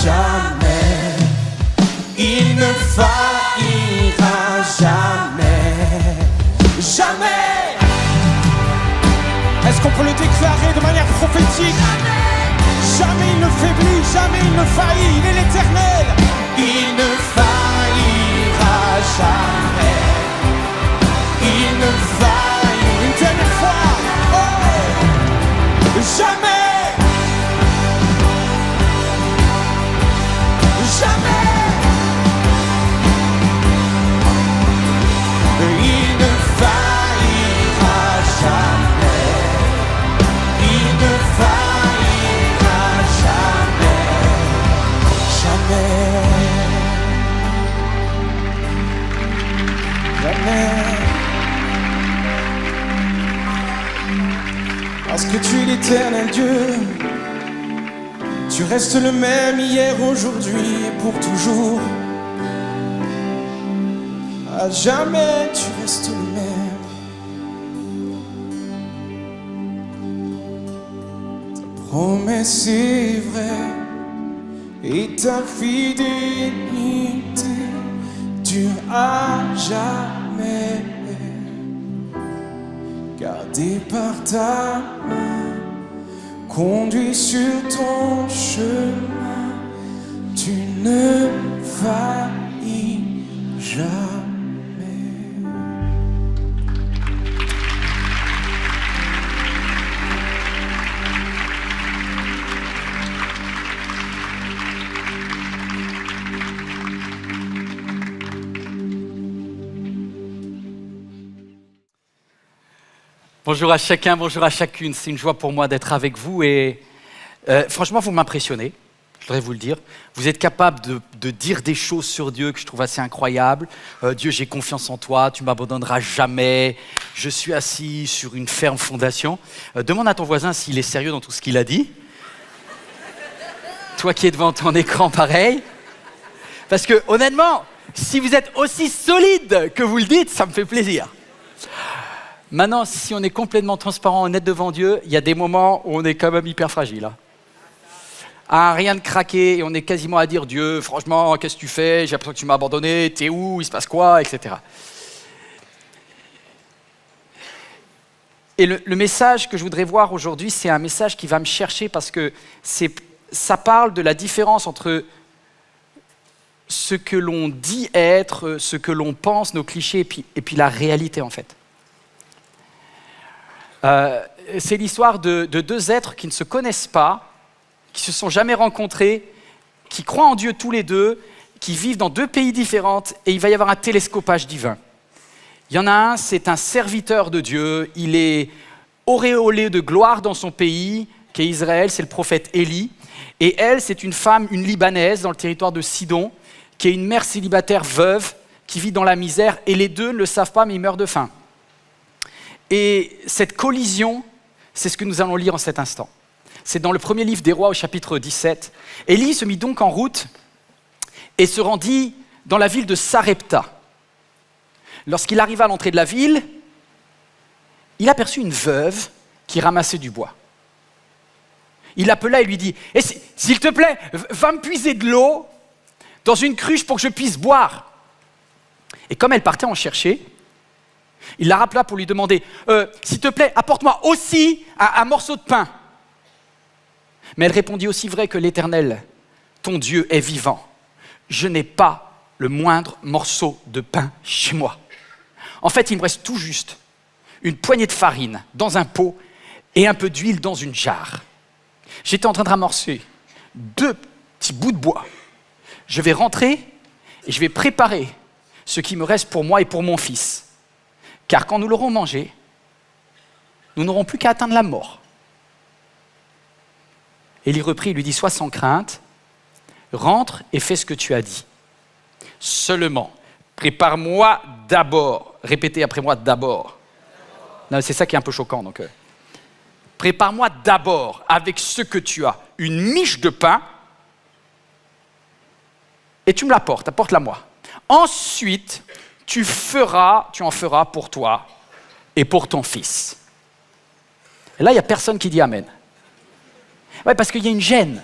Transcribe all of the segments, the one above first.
jamais. Il ne faillira jamais. Jamais. Est-ce qu'on peut le déclarer de manière prophétique? Jamais il ne faiblit, jamais il ne faillit, il est l'éternel. Il ne faillira jamais. Il ne faillira. Une dernière fois. Oh! Jamais. Jamais. Il ne faillira jamais. Il ne faillira jamais. Jamais. Jamais. Parce que tu es l'éternel Dieu. Tu restes le même hier, aujourd'hui et pour toujours. À jamais tu restes le même. Ta promesse est vraie et ta fidélité dure à jamais. Gardé par ta main, conduit sur ton chemin, tu ne faillis jamais. Bonjour à chacun, bonjour à chacune. C'est une joie pour moi d'être avec vous et franchement, vous m'impressionnez, je voudrais vous le dire. Vous êtes capable de dire des choses sur Dieu que je trouve assez incroyables. Dieu, j'ai confiance en toi, tu ne m'abandonneras jamais. Je suis assis sur une ferme fondation. Demande à ton voisin s'il est sérieux dans tout ce qu'il a dit. Toi qui es devant ton écran, pareil. Parce que honnêtement, si vous êtes aussi solide que vous le dites, ça me fait plaisir. Maintenant, si on est complètement transparent, honnête devant Dieu, il y a des moments où on est quand même hyper fragile. Rien de craquer et on est quasiment à dire Dieu, franchement, qu'est-ce que tu fais? J'ai l'impression que tu m'as abandonné, t'es où? Il se passe quoi? Etc. Et le message que je voudrais voir aujourd'hui, c'est un message qui va me chercher parce que ça parle de la différence entre ce que l'on dit être, ce que l'on pense, nos clichés, et puis la réalité en fait. C'est l'histoire de deux êtres qui ne se connaissent pas, qui se sont jamais rencontrés, qui croient en Dieu tous les deux, qui vivent dans deux pays différents et il va y avoir un télescopage divin. Il y en a un, c'est un serviteur de Dieu, il est auréolé de gloire dans son pays, qui est Israël, c'est le prophète Élie. Et elle, c'est une femme, une Libanaise dans le territoire de Sidon, qui est une mère célibataire veuve, qui vit dans la misère et les deux ne le savent pas mais ils meurent de faim. Et cette collision, c'est ce que nous allons lire en cet instant. C'est dans le premier livre des Rois au chapitre 17. Élie se mit donc en route et se rendit dans la ville de Sarepta. Lorsqu'il arriva à l'entrée de la ville, il aperçut une veuve qui ramassait du bois. Il l'appela et lui dit « S'il te plaît, va me puiser de l'eau dans une cruche pour que je puisse boire. » Et comme elle partait en chercher, il la rappela pour lui demander « S'il te plaît, apporte-moi aussi un morceau de pain. » Mais elle répondit « Aussi vrai que l'Éternel, ton Dieu est vivant, je n'ai pas le moindre morceau de pain chez moi. En fait, il me reste tout juste une poignée de farine dans un pot et un peu d'huile dans une jarre. J'étais en train de ramasser 2 petits bouts de bois. Je vais rentrer et je vais préparer ce qui me reste pour moi et pour mon fils. Car quand nous l'aurons mangé, nous n'aurons plus qu'à atteindre la mort. » Élie reprit et lui dit « Sois sans crainte, rentre et fais ce que tu as dit. Seulement, prépare-moi d'abord. » Répétez après moi « d'abord ». Non, c'est ça qui est un peu choquant. Donc, prépare-moi d'abord avec ce que tu as, une miche de pain, et tu me l'apportes, apporte-la-moi. Ensuite, tu en feras pour toi et pour ton fils. Et là, il n'y a personne qui dit Amen. Ouais, parce qu'il y a une gêne.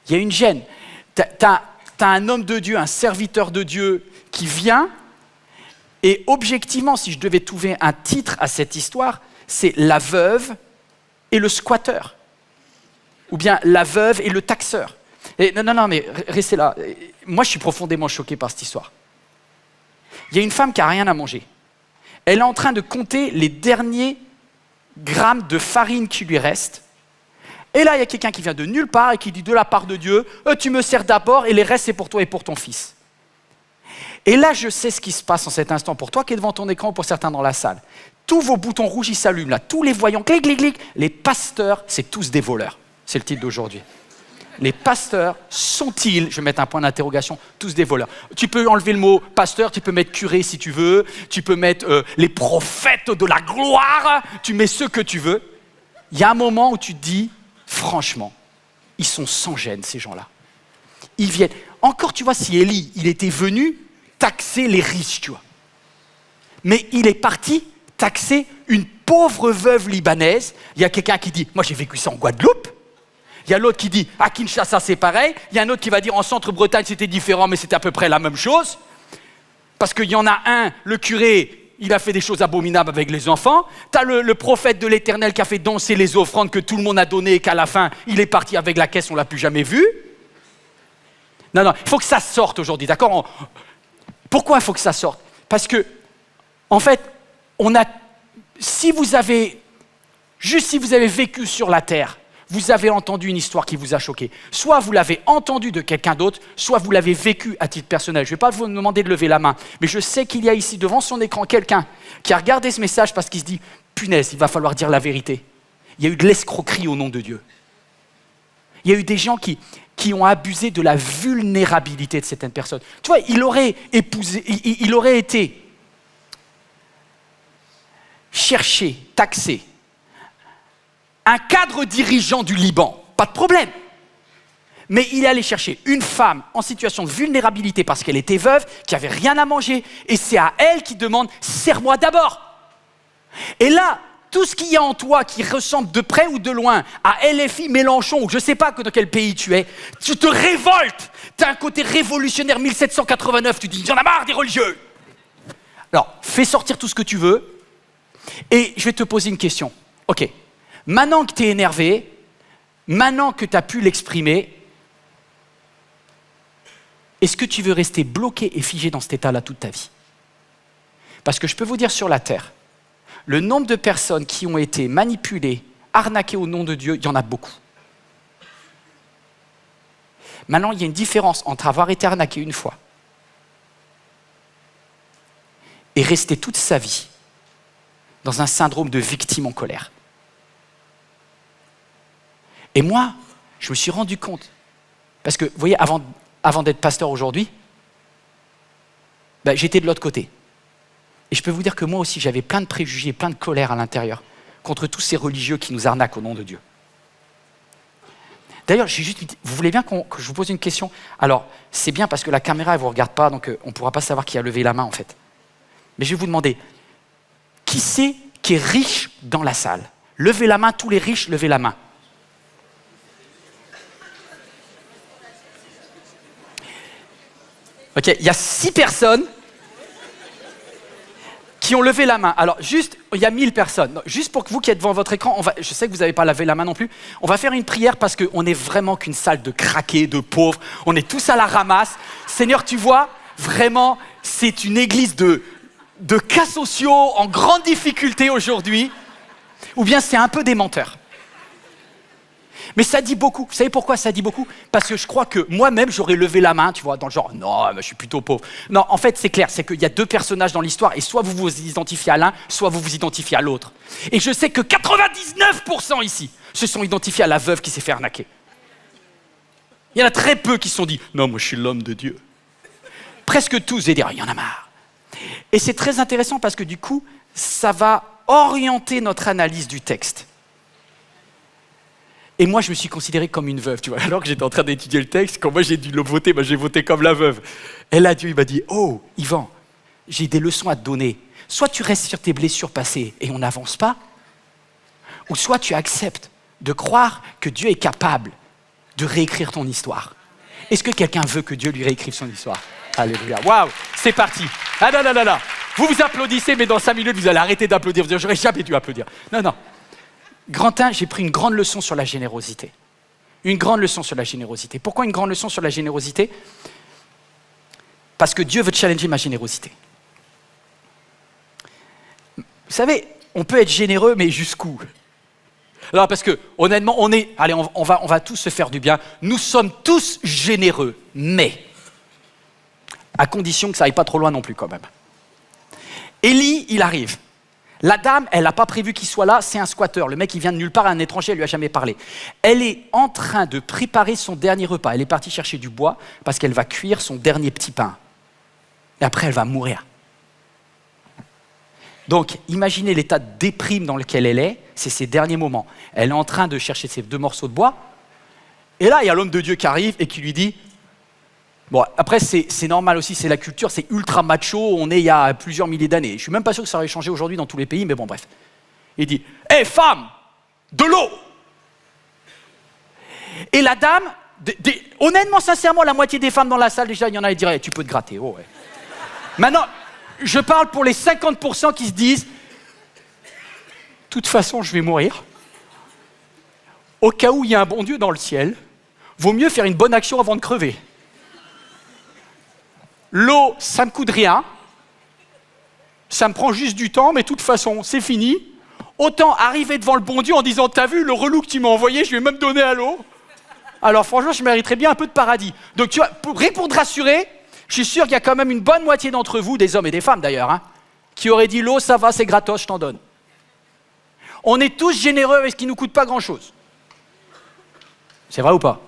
Il y a une gêne. T'as un homme de Dieu, un serviteur de Dieu qui vient, et objectivement, si je devais trouver un titre à cette histoire, c'est la veuve et le squatteur. Ou bien la veuve et le taxeur. Et non, mais restez là. Moi, je suis profondément choqué par cette histoire. Il y a une femme qui n'a rien à manger. Elle est en train de compter les derniers grammes de farine qui lui restent. Et là, il y a quelqu'un qui vient de nulle part et qui dit de la part de Dieu, tu me sers d'abord et les restes, c'est pour toi et pour ton fils. Et là, je sais ce qui se passe en cet instant pour toi qui es devant ton écran ou pour certains dans la salle. Tous vos boutons rouges, ils s'allument là. Tous les voyants, clic, clic, clic. Les pasteurs, c'est tous des voleurs. C'est le titre d'aujourd'hui. Les pasteurs sont-ils, je vais mettre un point d'interrogation, tous des voleurs. Tu peux enlever le mot pasteur, tu peux mettre curé si tu veux, tu peux mettre les prophètes de la gloire, tu mets ce que tu veux. Il y a un moment où tu te dis, franchement, ils sont sans gêne ces gens-là. Ils viennent. Encore, tu vois, si Élie, il était venu taxer les riches, tu vois. Mais il est parti taxer une pauvre veuve libanaise. Il y a quelqu'un qui dit, moi j'ai vécu ça en Guadeloupe. Il y a l'autre qui dit, à Kinshasa c'est pareil. Il y a un autre qui va dire, en Centre-Bretagne c'était différent, mais c'était à peu près la même chose. Parce qu'il y en a un, le curé, il a fait des choses abominables avec les enfants. Tu as le prophète de l'Éternel qui a fait danser les offrandes que tout le monde a données et qu'à la fin, il est parti avec la caisse, on ne l'a plus jamais vu. Non, il faut que ça sorte aujourd'hui, d'accord? Pourquoi il faut que ça sorte? Parce que, en fait, si vous avez vécu sur la terre, vous avez entendu une histoire qui vous a choqué. Soit vous l'avez entendu de quelqu'un d'autre, soit vous l'avez vécu à titre personnel. Je ne vais pas vous demander de lever la main, mais je sais qu'il y a ici devant son écran quelqu'un qui a regardé ce message parce qu'il se dit « Punaise, il va falloir dire la vérité. » Il y a eu de l'escroquerie au nom de Dieu. Il y a eu des gens qui ont abusé de la vulnérabilité de certaines personnes. Tu vois, il aurait été cherché, taxé, un cadre dirigeant du Liban, pas de problème. Mais il est allé chercher une femme en situation de vulnérabilité parce qu'elle était veuve, qui n'avait rien à manger, et c'est à elle qu'il demande « Sers-moi d'abord ». Et là, tout ce qu'il y a en toi qui ressemble de près ou de loin à LFI Mélenchon, ou je ne sais pas dans quel pays tu es, tu te révoltes. Tu as un côté révolutionnaire 1789, tu dis « J'en ai marre des religieux ». Alors, fais sortir tout ce que tu veux, et je vais te poser une question. Ok. Maintenant que tu es énervé, maintenant que tu as pu l'exprimer, est-ce que tu veux rester bloqué et figé dans cet état-là toute ta vie? Parce que je peux vous dire sur la terre, le nombre de personnes qui ont été manipulées, arnaquées au nom de Dieu, il y en a beaucoup. Maintenant, il y a une différence entre avoir été arnaqué une fois et rester toute sa vie dans un syndrome de victime en colère. Et moi, je me suis rendu compte, parce que, vous voyez, avant d'être pasteur aujourd'hui, j'étais de l'autre côté. Et je peux vous dire que moi aussi, j'avais plein de préjugés, plein de colère à l'intérieur contre tous ces religieux qui nous arnaquent au nom de Dieu. D'ailleurs, vous voulez bien que je vous pose une question? Alors, c'est bien parce que la caméra, elle ne vous regarde pas, donc on ne pourra pas savoir qui a levé la main, en fait. Mais je vais vous demander, qui c'est qui est riche dans la salle? Levez la main, tous les riches, levez la main. Ok, il y a 6 personnes qui ont levé la main. Alors, il y a 1000 personnes. Non, juste pour que vous qui êtes devant votre écran, je sais que vous n'avez pas levé la main non plus, on va faire une prière parce qu'on n'est vraiment qu'une salle de craqués, de pauvres. On est tous à la ramasse. Seigneur, tu vois, vraiment, c'est une église de cas sociaux en grande difficulté aujourd'hui. Ou bien c'est un peu des menteurs. Mais ça dit beaucoup. Vous savez pourquoi ça dit beaucoup? Parce que je crois que moi-même, j'aurais levé la main, tu vois, dans le genre « Non, mais je suis plutôt pauvre ». Non, en fait, c'est clair, c'est qu'il y a 2 personnages dans l'histoire et soit vous vous identifiez à l'un, soit vous vous identifiez à l'autre. Et je sais que 99% ici se sont identifiés à la veuve qui s'est fait arnaquer. Il y en a très peu qui se sont dit « Non, moi je suis l'homme de Dieu ». Presque tous, et dire « Il y en a marre ». Et c'est très intéressant parce que du coup, ça va orienter notre analyse du texte. Et moi, je me suis considéré comme une veuve, tu vois. Alors que j'étais en train d'étudier le texte, quand moi j'ai dû le voter, j'ai voté comme la veuve. Et là, Dieu il m'a dit, oh, Yvan, j'ai des leçons à te donner. Soit tu restes sur tes blessures passées et on n'avance pas, ou soit tu acceptes de croire que Dieu est capable de réécrire ton histoire Est-ce que quelqu'un veut que Dieu lui réécrive son histoire? Alléluia. Waouh, c'est parti. Ah non, non, non, non. Vous applaudissez, mais dans 5 minutes, vous allez arrêter d'applaudir. Vous allez dire, j'aurais jamais dû applaudir. Non, non. Grand 1, j'ai pris une grande leçon sur la générosité. Une grande leçon sur la générosité. Pourquoi une grande leçon sur la générosité? Parce que Dieu veut challenger ma générosité. Vous savez, on peut être généreux, mais jusqu'où? Alors, parce que, honnêtement, on va tous se faire du bien. Nous sommes tous généreux, mais à condition que ça aille pas trop loin non plus, quand même. Élie, il arrive. La dame, elle n'a pas prévu qu'il soit là, c'est un squatter. Le mec, il vient de nulle part, un étranger, elle lui a jamais parlé. Elle est en train de préparer son dernier repas. Elle est partie chercher du bois parce qu'elle va cuire son dernier petit pain. Et après, elle va mourir. Donc, imaginez l'état de déprime dans lequel elle est, c'est ses derniers moments. Elle est en train de chercher ses 2 morceaux de bois. Et là, il y a l'homme de Dieu qui arrive et qui lui dit... Bon, après, c'est normal aussi, c'est la culture, c'est ultra macho, on est il y a plusieurs milliers d'années. Je suis même pas sûr que ça aurait changé aujourd'hui dans tous les pays, mais bon, bref. Il dit, « Hé, femme, de l'eau !» Et la dame, honnêtement, sincèrement, la moitié des femmes dans la salle, déjà, il y en a qui diraient, tu peux te gratter. Oh, ouais. Maintenant, je parle pour les 50% qui se disent, de toute façon, je vais mourir. Au cas où il y a un bon Dieu dans le ciel, vaut mieux faire une bonne action avant de crever. L'eau, ça me coûte rien, ça me prend juste du temps, mais de toute façon, c'est fini. Autant arriver devant le bon Dieu en disant « T'as vu le relou que tu m'as envoyé, je lui ai même donné à l'eau. » Alors franchement, je mériterais bien un peu de paradis. Donc tu vois, pour te rassurer, je suis sûr qu'il y a quand même une bonne moitié d'entre vous, des hommes et des femmes d'ailleurs, hein, qui auraient dit « L'eau, ça va, c'est gratos, je t'en donne. » On est tous généreux avec ce qui ne nous coûte pas grand-chose. C'est vrai ou pas?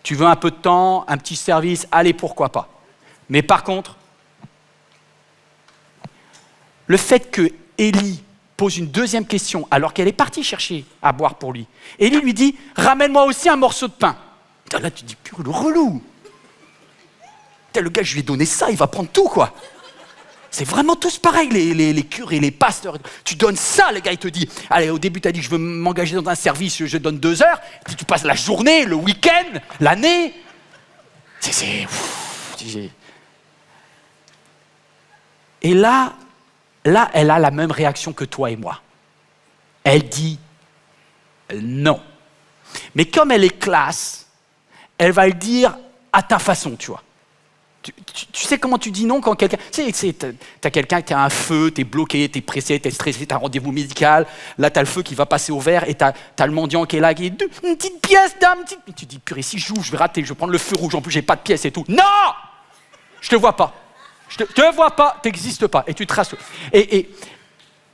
Tu veux un peu de temps, un petit service, allez, pourquoi pas. Mais par contre, le fait que Élie pose une deuxième question alors qu'elle est partie chercher à boire pour lui, Élie lui dit « Ramène-moi aussi un morceau de pain. » Là, tu dis « Purée, le relou. Le gars, je lui ai donné ça, il va prendre tout, quoi. » C'est vraiment tous pareils, les curés, les pasteurs. Tu donnes ça, le gars, il te dit « Allez, au début, tu as dit, je veux m'engager dans un service, je donne 2 heures. » Puis tu passes la journée, le week-end, l'année. Et là, elle a la même réaction que toi et moi. Elle dit non. Mais comme elle est classe, elle va le dire à ta façon, tu vois. Tu sais comment tu dis non quand quelqu'un... Tu sais, t'as quelqu'un qui a un feu, t'es bloqué, t'es pressé, t'es stressé, t'as un rendez-vous médical, là t'as le feu qui va passer au vert et t'as le mendiant qui est là, qui dit « Une petite pièce, dame !» Et tu dis « Purée, si je joue, je vais rater, je vais prendre le feu rouge, en plus j'ai pas de pièce et tout. » Non! Je te vois pas. Je te vois pas, t'existes pas. Et tu te rassures. Et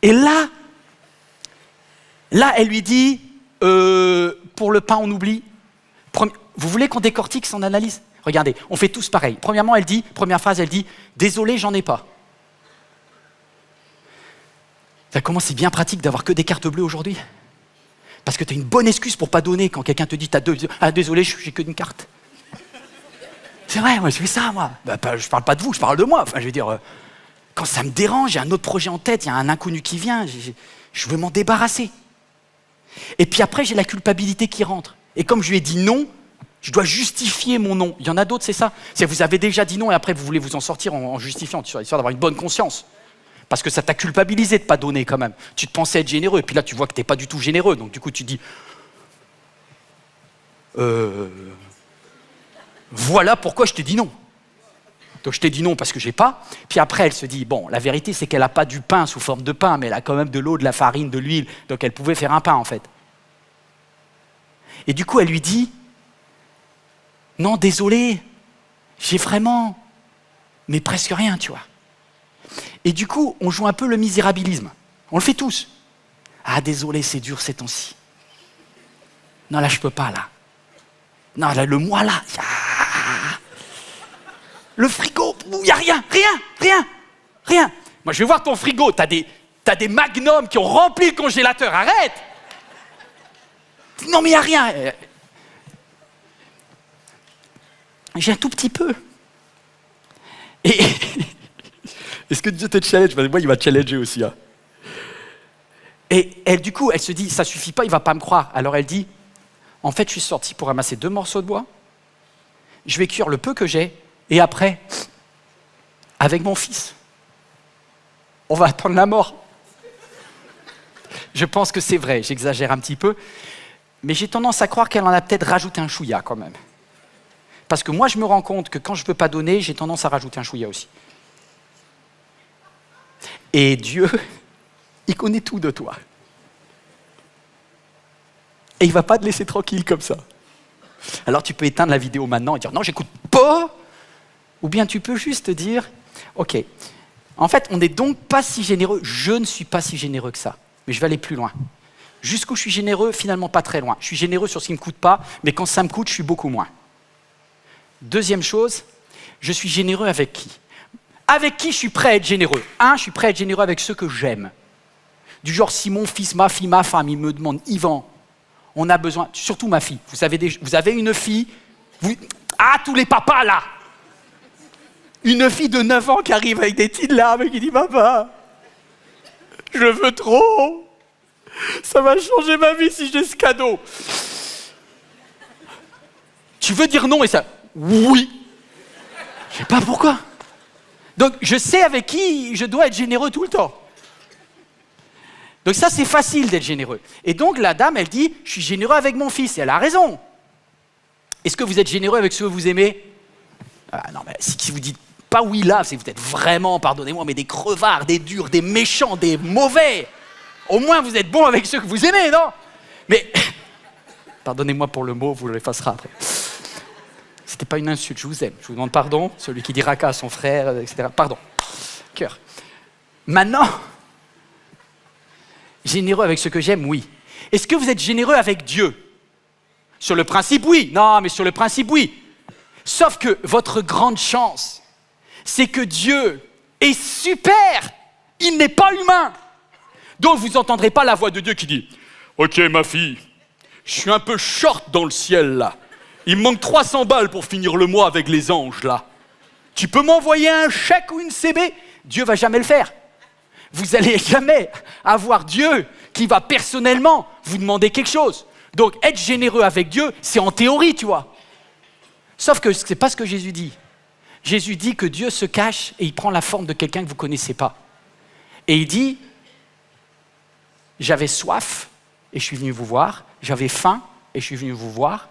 là, elle lui dit, pour le pain, on oublie. Vous voulez qu'on décortique son analyse? Regardez, on fait tous pareil. Premièrement, première phrase, elle dit, désolé, j'en ai pas. Ça commence, c'est bien pratique d'avoir que des cartes bleues aujourd'hui. Parce que tu as une bonne excuse pour pas donner quand quelqu'un te dit, ah désolé, j'ai que une carte. C'est vrai, moi je fais ça, moi. Je parle pas de vous, je parle de moi. Enfin, je veux dire, quand ça me dérange, j'ai un autre projet en tête, il y a un inconnu qui vient, je veux m'en débarrasser. Et puis après, j'ai la culpabilité qui rentre. Et comme je lui ai dit non, je dois justifier mon non. Il y en a d'autres, c'est ça. C'est que vous avez déjà dit non et après vous voulez vous en sortir en justifiant, histoire d'avoir une bonne conscience. Parce que ça t'a culpabilisé de pas donner quand même. Tu te pensais être généreux, et puis là tu vois que t'es pas du tout généreux. Donc du coup tu dis... Voilà pourquoi je t'ai dit non. Donc je t'ai dit non parce que j'ai pas. Puis après elle se dit, bon, la vérité c'est qu'elle a pas du pain sous forme de pain, mais elle a quand même de l'eau, de la farine, de l'huile. Donc elle pouvait faire un pain en fait. Et du coup elle lui dit, non désolé, j'ai vraiment, mais presque rien, tu vois. Et du coup on joue un peu le misérabilisme. On le fait tous. Ah désolé, c'est dur ces temps-ci. Non là je peux pas là. Non là le mois là. Le frigo, il n'y a rien. Moi, je vais voir ton frigo, t'as des magnums qui ont rempli le congélateur, arrête. Non, mais il n'y a rien. J'ai un tout petit peu. Et est-ce que Dieu te challenge? Moi, il va challenger aussi. Hein. Et elle, du coup, elle se dit, ça suffit pas, il va pas me croire. Alors elle dit, en fait, je suis sortie pour ramasser 2 morceaux de bois. je vais cuire le peu que j'ai, et après, avec mon fils, on va attendre la mort. Je pense que c'est vrai, j'exagère un petit peu, mais j'ai tendance à croire qu'elle en a peut-être rajouté un chouïa quand même. Parce que moi, je me rends compte que quand je ne veux pas donner, j'ai tendance à rajouter un chouïa aussi. Et Dieu, il connaît tout de toi. Et il ne va pas te laisser tranquille comme ça. Alors tu peux éteindre la vidéo maintenant et dire non, j'écoute pas. Ou bien tu peux juste dire, ok, en fait, on n'est donc pas si généreux. Je ne suis pas si généreux que ça. Mais je vais aller plus loin. Jusqu'où je suis généreux, finalement pas très loin. Je suis généreux sur ce qui ne me coûte pas, mais quand ça me coûte, je suis beaucoup moins. Deuxième chose, je suis généreux avec qui? Avec qui je suis prêt à être généreux? Je suis prêt à être généreux avec ceux que j'aime. Du genre, si mon fils, ma fille, ma femme, ils me demandent, Yvan, on a besoin, surtout ma fille, vous avez une fille, tous les papas là! Une fille de 9 ans qui arrive avec des petites larmes et qui dit, papa, je veux trop, ça va changer ma vie si j'ai ce cadeau. Tu veux dire non et ça, oui. Je sais pas pourquoi. Donc je sais avec qui je dois être généreux tout le temps. Donc ça c'est facile d'être généreux. Et donc la dame elle dit, je suis généreux avec mon fils et elle a raison. Est-ce que vous êtes généreux avec ceux que vous aimez? Non mais si vous dites pas oui là, c'est que vous êtes vraiment, pardonnez-moi, mais des crevards, des durs, des méchants, des mauvais. Au moins vous êtes bons avec ceux que vous aimez, non? Mais pardonnez-moi pour le mot, vous l'effacerez après. C'était pas une insulte, je vous aime. Je vous demande pardon, celui qui dit raka à son frère, etc. Pardon. Cœur. Maintenant, généreux avec ce que j'aime, oui. Est-ce que vous êtes généreux avec Dieu? Sur le principe, oui. Non, mais sur le principe, oui. Sauf que votre grande chance, c'est que Dieu est super. Il n'est pas humain. Donc vous n'entendrez pas la voix de Dieu qui dit « Ok, ma fille, je suis un peu short dans le ciel, là. Il me manque 300 balles pour finir le mois avec les anges, là. Tu peux m'envoyer un chèque ou une CB ?» Dieu va jamais le faire. Vous n'allez jamais avoir Dieu qui va personnellement vous demander quelque chose. Donc, être généreux avec Dieu, c'est en théorie, tu vois. Sauf que ce n'est pas ce que Jésus dit. Jésus dit que Dieu se cache et il prend la forme de quelqu'un que vous ne connaissez pas. Et il dit, j'avais soif et je suis venu vous voir. J'avais faim et je suis venu vous voir.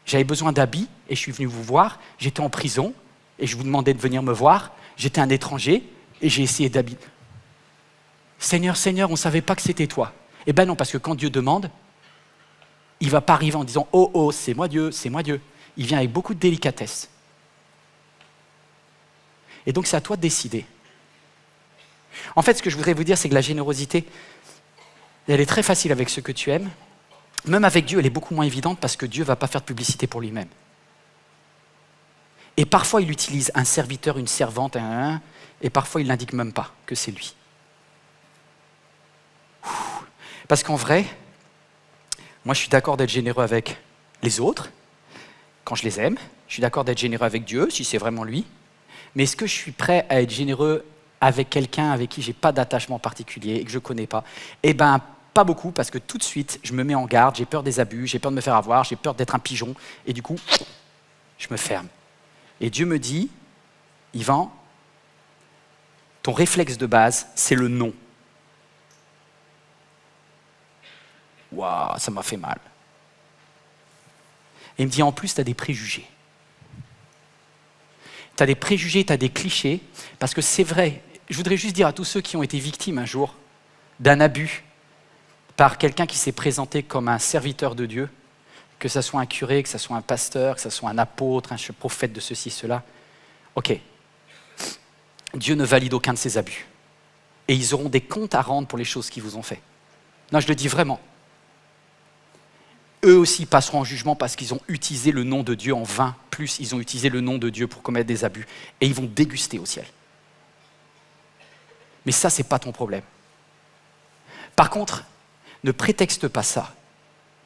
J'avais besoin d'habits et je suis venu vous voir. J'étais en prison et je vous demandais de venir me voir. J'étais un étranger et j'ai essayé d'habiter. Seigneur, Seigneur, on ne savait pas que c'était toi. Eh bien non, parce que quand Dieu demande, il ne va pas arriver en disant « Oh, oh, c'est moi Dieu, c'est moi Dieu ». Il vient avec beaucoup de délicatesse. Et donc c'est à toi de décider. En fait, ce que je voudrais vous dire, c'est que la générosité, elle est très facile avec ceux que tu aimes. Même avec Dieu, elle est beaucoup moins évidente parce que Dieu ne va pas faire de publicité pour lui-même. Et parfois, il utilise un serviteur, une servante, et parfois, il n'indique même pas que c'est lui. Parce qu'en vrai, moi, je suis d'accord d'être généreux avec les autres, quand je les aime. Je suis d'accord d'être généreux avec Dieu, si c'est vraiment lui. Mais est-ce que je suis prêt à être généreux avec quelqu'un avec qui je n'ai pas d'attachement particulier et que je ne connais pas? Eh bien, pas beaucoup, parce que tout de suite, je me mets en garde, j'ai peur des abus, j'ai peur de me faire avoir, j'ai peur d'être un pigeon, et du coup, je me ferme. Et Dieu me dit, Yvan, ton réflexe de base, c'est le non. Waouh, ça m'a fait mal. Et il me dit, en plus, tu as des préjugés. Tu as des préjugés, tu as des clichés, parce que c'est vrai, je voudrais juste dire à tous ceux qui ont été victimes un jour d'un abus par quelqu'un qui s'est présenté comme un serviteur de Dieu, que ce soit un curé, que ce soit un pasteur, que ce soit un apôtre, un prophète de ceci, cela. Ok, Dieu ne valide aucun de ces abus. Et ils auront des comptes à rendre pour les choses qu'ils vous ont fait. Non, je le dis vraiment. Eux aussi passeront en jugement parce qu'ils ont utilisé le nom de Dieu en vain, plus ils ont utilisé le nom de Dieu pour commettre des abus. Et ils vont déguster au ciel. Mais ça, ce n'est pas ton problème. Par contre, ne prétexte pas ça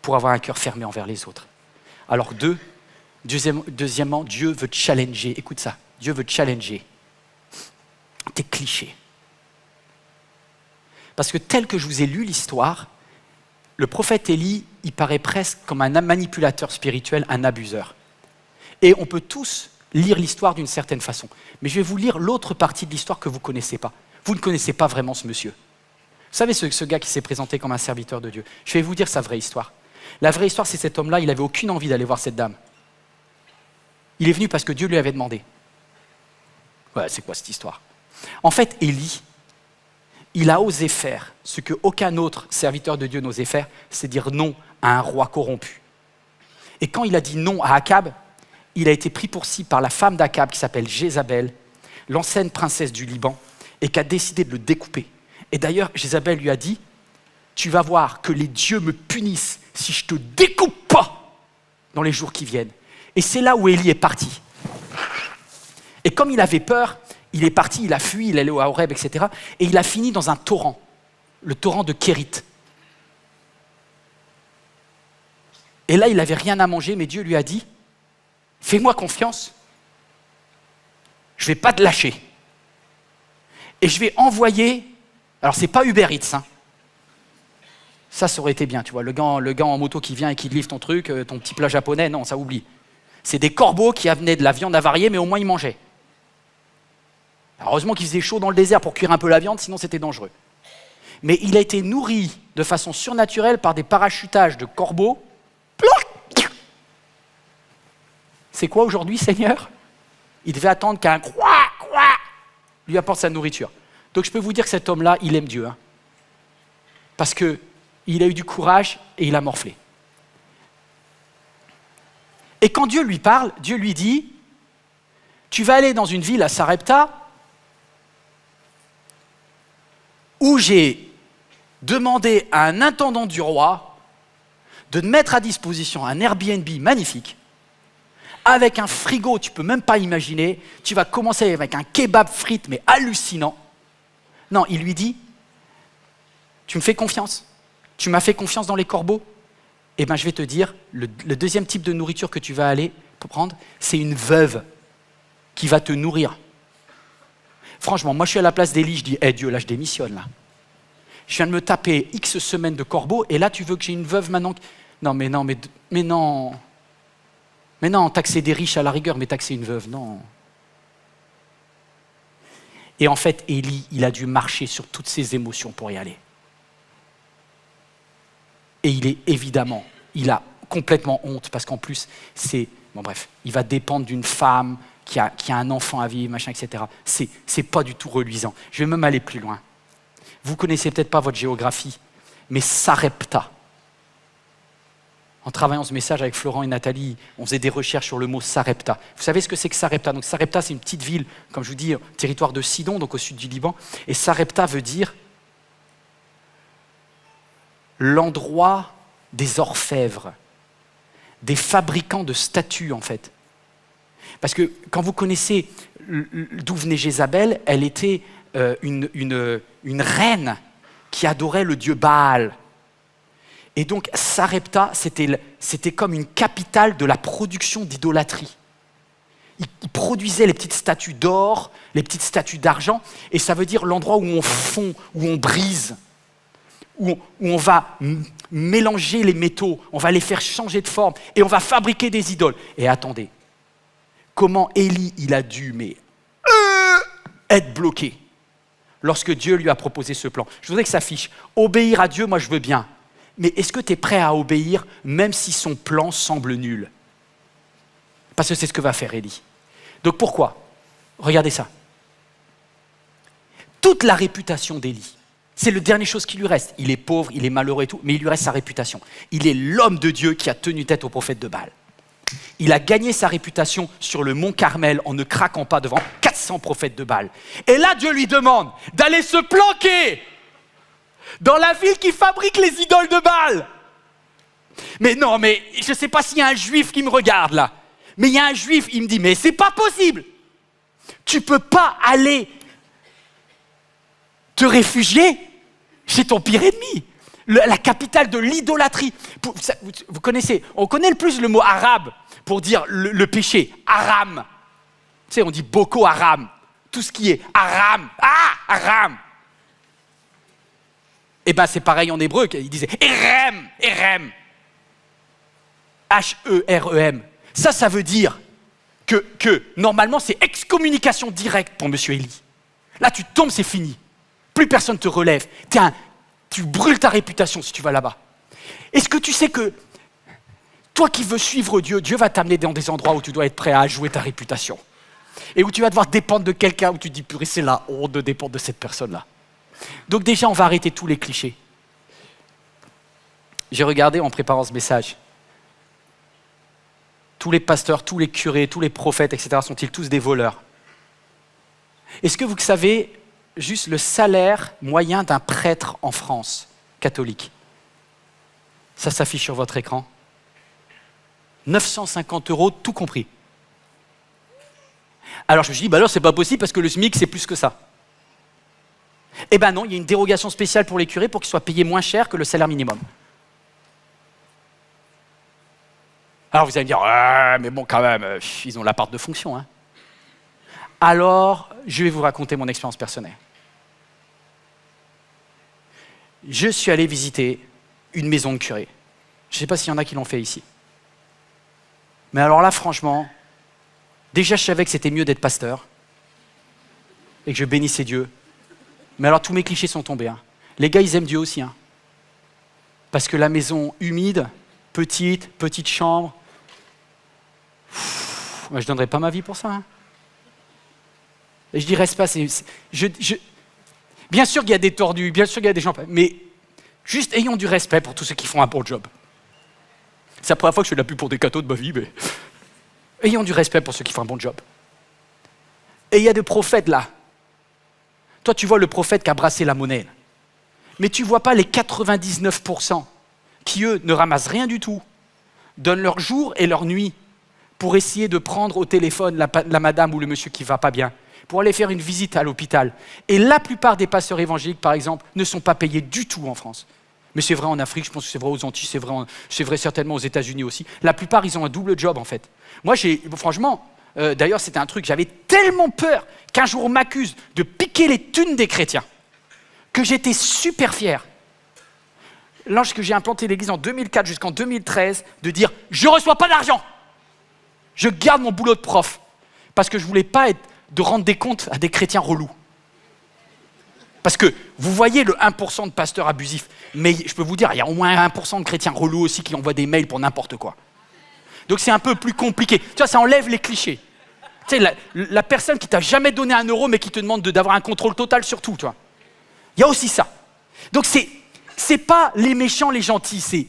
pour avoir un cœur fermé envers les autres. Alors deuxièmement, Dieu veut challenger, écoute ça, Dieu veut challenger tes clichés. Parce que tel que je vous ai lu l'histoire, le prophète Élie, il paraît presque comme un manipulateur spirituel, un abuseur. Et on peut tous lire l'histoire d'une certaine façon. Mais je vais vous lire l'autre partie de l'histoire que vous ne connaissez pas. Vous ne connaissez pas vraiment ce monsieur. Vous savez, ce gars qui s'est présenté comme un serviteur de Dieu. Je vais vous dire sa vraie histoire. La vraie histoire, c'est cet homme-là, il n'avait aucune envie d'aller voir cette dame. Il est venu parce que Dieu lui avait demandé. Ouais, c'est quoi cette histoire? En fait, Élie, il a osé faire ce qu'aucun autre serviteur de Dieu n'osait faire, c'est dire non à un roi corrompu. Et quand il a dit non à Akab, il a été pris pour cible par la femme d'Akab qui s'appelle Jézabel, l'ancienne princesse du Liban, et qui a décidé de le découper. Et d'ailleurs, Jézabel lui a dit, tu vas voir que les dieux me punissent si je te découpe pas dans les jours qui viennent. Et c'est là où Élie est parti. Et comme il avait peur, il est parti, il a fui, il est allé au Horeb, etc. Et il a fini dans un torrent, le torrent de Kérit. Et là, il n'avait rien à manger, mais Dieu lui a dit, fais-moi confiance, je ne vais pas te lâcher. Et je vais envoyer, alors c'est pas Uber Eats, hein. Ça aurait été bien, tu vois, le gars en moto qui vient et qui te livre ton truc, ton petit plat japonais, non, ça oublie. C'est des corbeaux qui amenaient de la viande avariée, mais au moins ils mangeaient. Heureusement qu'il faisait chaud dans le désert pour cuire un peu la viande, sinon c'était dangereux. Mais il a été nourri de façon surnaturelle par des parachutages de corbeaux. C'est quoi aujourd'hui, Seigneur? Il devait attendre qu'un croix lui apporte sa nourriture. Donc je peux vous dire que cet homme-là, il aime Dieu. Hein. Parce qu'il a eu du courage et il a morflé. Et quand Dieu lui parle, Dieu lui dit, tu vas aller dans une ville à Sarepta où j'ai demandé à un intendant du roi de mettre à disposition un Airbnb magnifique avec un frigo, tu ne peux même pas imaginer, tu vas commencer avec un kebab frites, mais hallucinant. Non, il lui dit, tu me fais confiance, tu m'as fait confiance dans les corbeaux, eh bien je vais te dire, le deuxième type de nourriture que tu vas aller prendre, c'est une veuve qui va te nourrir. Franchement, moi je suis à la place d'Élie, je dis, Dieu, là je démissionne là. Je viens de me taper X semaines de corbeaux, et là tu veux que j'ai une veuve maintenant? Non, mais non. Mais non, taxer des riches à la rigueur, mais taxer une veuve, non. Et en fait, Élie, il a dû marcher sur toutes ses émotions pour y aller. Et il a complètement honte, parce qu'en plus, il va dépendre d'une femme qui a un enfant à vivre, machin, etc. C'est pas du tout reluisant. Je vais même aller plus loin. Vous connaissez peut-être pas votre géographie, mais Sarepta. En travaillant ce message avec Florent et Nathalie, on faisait des recherches sur le mot Sarepta. Vous savez ce que c'est que Sarepta? Donc Sarepta, c'est une petite ville, comme je vous dis, territoire de Sidon, donc au sud du Liban. Et Sarepta veut dire l'endroit des orfèvres, des fabricants de statues en fait. Parce que quand vous connaissez d'où venait Jézabel, elle était une reine qui adorait le dieu Baal. Et donc Sarepta, c'était comme une capitale de la production d'idolâtrie. Ils produisaient les petites statues d'or, les petites statues d'argent, et ça veut dire l'endroit où on fond, où on brise, où on va mélanger les métaux, on va les faire changer de forme, et on va fabriquer des idoles. Et attendez, comment Élie, il a dû être bloqué lorsque Dieu lui a proposé ce plan. Je voudrais que ça affiche, obéir à Dieu, moi je veux bien. Mais est-ce que tu es prêt à obéir même si son plan semble nul? Parce que c'est ce que va faire Élie. Donc pourquoi? Regardez ça. Toute la réputation d'Élie, c'est la dernière chose qui lui reste. Il est pauvre, il est malheureux et tout, mais il lui reste sa réputation. Il est l'homme de Dieu qui a tenu tête au prophète de Baal. Il a gagné sa réputation sur le mont Carmel en ne craquant pas devant 400 prophètes de Baal. Et là, Dieu lui demande d'aller se planquer dans la ville qui fabrique les idoles de Baal. Mais non, mais je ne sais pas s'il y a un juif qui me regarde là. Mais il y a un juif, il me dit, mais c'est pas possible. Tu ne peux pas aller te réfugier chez ton pire ennemi. La capitale de l'idolâtrie. Vous connaissez, on connaît le plus le mot arabe pour dire le péché. Aram. Tu sais, on dit Boko Haram. Tout ce qui est Aram. Ah, Aram. Eh bien, c'est pareil en hébreu, il disait Erem, Erem. H-E-R-E-M. Ça veut dire que normalement c'est excommunication directe pour Monsieur Élie. Là, tu tombes, c'est fini. Plus personne ne te relève. Tu brûles ta réputation si tu vas là-bas. Est-ce que tu sais que toi qui veux suivre Dieu, Dieu va t'amener dans des endroits où tu dois être prêt à jouer ta réputation. Et où tu vas devoir dépendre de quelqu'un, où tu te dis, purée, c'est la honte de dépendre de cette personne-là. Donc déjà, on va arrêter tous les clichés. J'ai regardé en préparant ce message. Tous les pasteurs, tous les curés, tous les prophètes, etc. sont-ils tous des voleurs? Est-ce que vous savez juste le salaire moyen d'un prêtre en France, catholique? Ça s'affiche sur votre écran. 950 €, tout compris. Alors je me suis dit, alors c'est pas possible parce que le SMIC c'est plus que ça. Eh ben non, il y a une dérogation spéciale pour les curés pour qu'ils soient payés moins cher que le salaire minimum. Alors vous allez me dire, ah, mais bon quand même, ils ont la part de fonction. Hein. Alors, je vais vous raconter mon expérience personnelle. Je suis allé visiter une maison de curé. Je ne sais pas s'il y en a qui l'ont fait ici. Mais alors là, franchement, déjà je savais que c'était mieux d'être pasteur et que je bénissais Dieu. Mais alors tous mes clichés sont tombés. Hein. Les gars, ils aiment Dieu aussi. Hein. Parce que la maison humide, petite chambre, moi, je ne donnerais pas ma vie pour ça. Hein. Et je dirais pas, bien sûr qu'il y a des tordus, bien sûr qu'il y a des gens, mais juste ayons du respect pour tous ceux qui font un bon job. C'est la première fois que je fais de la pub pour des cathos de ma vie, mais ayons du respect pour ceux qui font un bon job. Et il y a des prophètes là. Toi, tu vois le prophète qui a brassé la monnaie. Là. Mais tu ne vois pas les 99% qui, eux, ne ramassent rien du tout, donnent leur jour et leur nuit pour essayer de prendre au téléphone la madame ou le monsieur qui ne va pas bien, pour aller faire une visite à l'hôpital. Et la plupart des pasteurs évangéliques, par exemple, ne sont pas payés du tout en France. Mais c'est vrai en Afrique, je pense que c'est vrai aux Antilles, c'est vrai certainement aux États-Unis aussi. La plupart, ils ont un double job en fait. Moi, franchement, d'ailleurs, c'était un truc, j'avais tellement peur qu'un jour on m'accuse de piquer les thunes des chrétiens, que j'étais super fier. Lorsque j'ai implanté l'église en 2004 jusqu'en 2013, de dire « je ne reçois pas d'argent !» Je garde mon boulot de prof, parce que je ne voulais pas de rendre des comptes à des chrétiens relous. Parce que vous voyez le 1% de pasteurs abusifs, mais je peux vous dire, il y a au moins 1% de chrétiens relous aussi qui envoient des mails pour n'importe quoi. Donc c'est un peu plus compliqué. Tu vois, ça enlève les clichés. Tu sais, la personne qui t'a jamais donné 1 € mais qui te demande d'avoir un contrôle total sur tout, tu vois. Il y a aussi ça. Donc c'est pas les méchants, les gentils,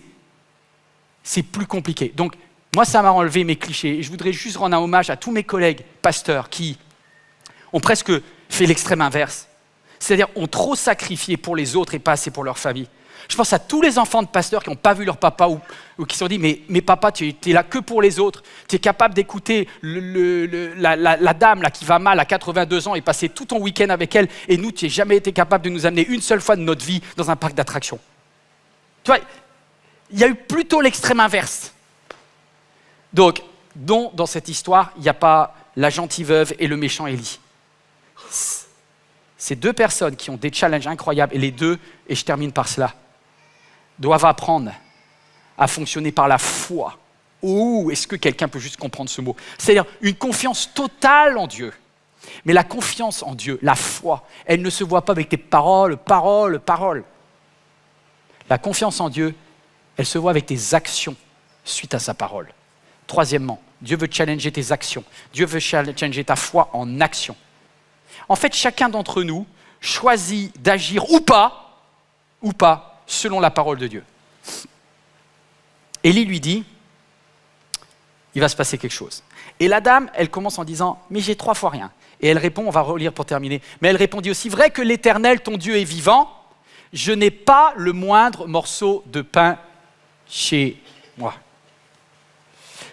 c'est plus compliqué. Donc moi, ça m'a enlevé mes clichés. Et je voudrais juste rendre un hommage à tous mes collègues pasteurs qui ont presque fait l'extrême inverse. C'est-à-dire ont trop sacrifié pour les autres et pas assez pour leur famille. Je pense à tous les enfants de pasteurs qui n'ont pas vu leur papa ou qui se sont dit « mais papa, tu es là que pour les autres. Tu es capable d'écouter la dame là, qui va mal à 82 ans et passer tout ton week-end avec elle. Et nous, tu n'as jamais été capable de nous amener une seule fois de notre vie dans un parc d'attractions. » Tu vois, il y a eu plutôt l'extrême inverse. Donc, dans cette histoire, il n'y a pas la gentille veuve et le méchant Élie. Ces deux personnes qui ont des challenges incroyables, et les deux, et je termine par cela, doivent apprendre à fonctionner par la foi. Oh, est-ce que quelqu'un peut juste comprendre ce mot? C'est-à-dire une confiance totale en Dieu. Mais la confiance en Dieu, la foi, elle ne se voit pas avec tes paroles. La confiance en Dieu, elle se voit avec tes actions suite à sa parole. Troisièmement, Dieu veut challenger tes actions. Dieu veut challenger ta foi en action. En fait, chacun d'entre nous choisit d'agir ou pas, selon la parole de Dieu. Élie lui dit, il va se passer quelque chose. Et la dame, elle commence en disant, mais j'ai 3 fois rien. Et elle répond, on va relire pour terminer, mais elle répondit aussi, vrai que l'Éternel, ton Dieu, est vivant, je n'ai pas le moindre morceau de pain chez moi.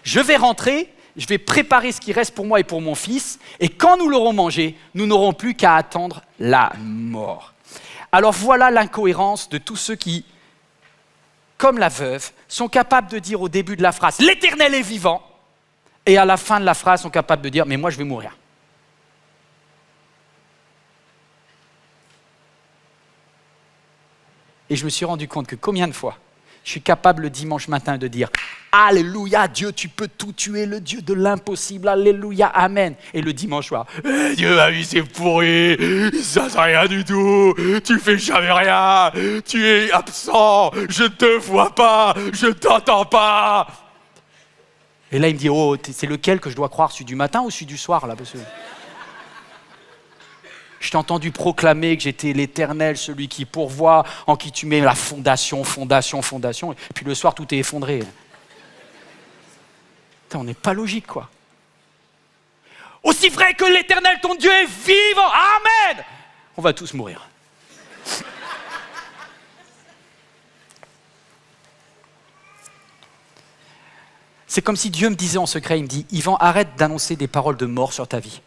Je vais rentrer, je vais préparer ce qui reste pour moi et pour mon fils, et quand nous l'aurons mangé, nous n'aurons plus qu'à attendre la mort. Alors voilà l'incohérence de tous ceux qui, comme la veuve, sont capables de dire au début de la phrase « l'Éternel est vivant » et à la fin de la phrase sont capables de dire « mais moi je vais mourir ». Et je me suis rendu compte que combien de fois je suis capable le dimanche matin de dire « Alléluia, Dieu, tu peux tout, tu es le Dieu de l'impossible, Alléluia, Amen ». Et le dimanche soir « Dieu, ma vie, c'est pourri, ça c'est rien du tout, tu fais jamais rien, tu es absent, je ne te vois pas, je ne t'entends pas ». Et là, il me dit « Oh, c'est lequel que je dois croire, celui du matin ou celui du soir là parce que... Je t'ai entendu proclamer que j'étais l'Éternel, celui qui pourvoit, en qui tu mets la fondation, et puis le soir, tout est effondré. » Putain, on n'est pas logique, quoi. Aussi vrai que l'Éternel, ton Dieu, est vivant. Amen. On va tous mourir. C'est comme si Dieu me disait en secret, il me dit, Yvan, arrête d'annoncer des paroles de mort sur ta vie.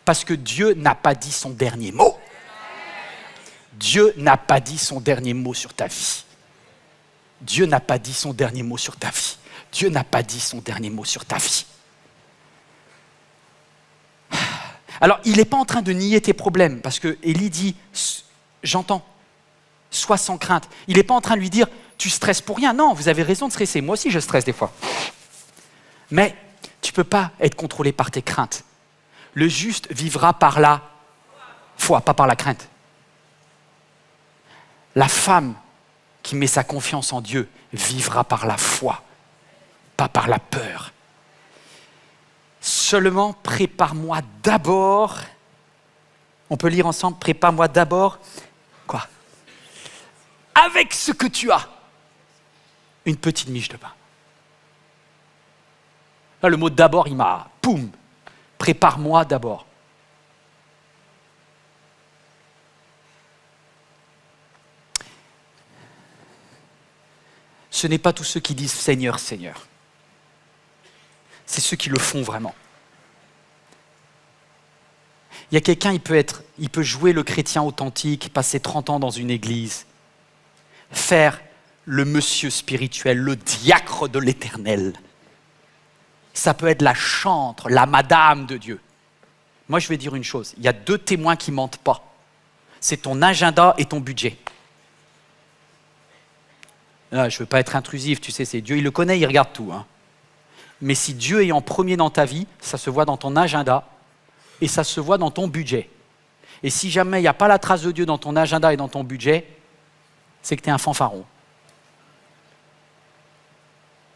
Parce que Dieu n'a pas dit son dernier mot. Dieu n'a pas dit son dernier mot sur ta vie. Dieu n'a pas dit son dernier mot sur ta vie. Dieu n'a pas dit son dernier mot sur ta vie. Alors, il n'est pas en train de nier tes problèmes, parce que Élie dit, j'entends, sois sans crainte. Il n'est pas en train de lui dire, tu stresses pour rien. Non, vous avez raison de stresser. Moi aussi, je stresse des fois. Mais tu ne peux pas être contrôlé par tes craintes. Le juste vivra par la foi, pas par la crainte. La femme qui met sa confiance en Dieu vivra par la foi, pas par la peur. Seulement, prépare-moi d'abord. On peut lire ensemble, prépare-moi d'abord. Quoi ? Avec ce que tu as, une petite miche de pain. Là, le mot d'abord, il m'a, poum, prépare-moi d'abord. Ce n'est pas tous ceux qui disent Seigneur, Seigneur. C'est ceux qui le font vraiment. Il y a quelqu'un, il peut jouer le chrétien authentique, passer 30 ans dans une église, faire le monsieur spirituel, le diacre de l'Éternel. Ça peut être la chantre, la madame de Dieu. Moi, je vais dire une chose, il y a 2 témoins qui ne mentent pas. C'est ton agenda et ton budget. Là, je ne veux pas être intrusif, tu sais, c'est Dieu, il le connaît, il regarde tout. Hein. Mais si Dieu est en premier dans ta vie, ça se voit dans ton agenda et ça se voit dans ton budget. Et si jamais il n'y a pas la trace de Dieu dans ton agenda et dans ton budget, c'est que tu es un fanfaron.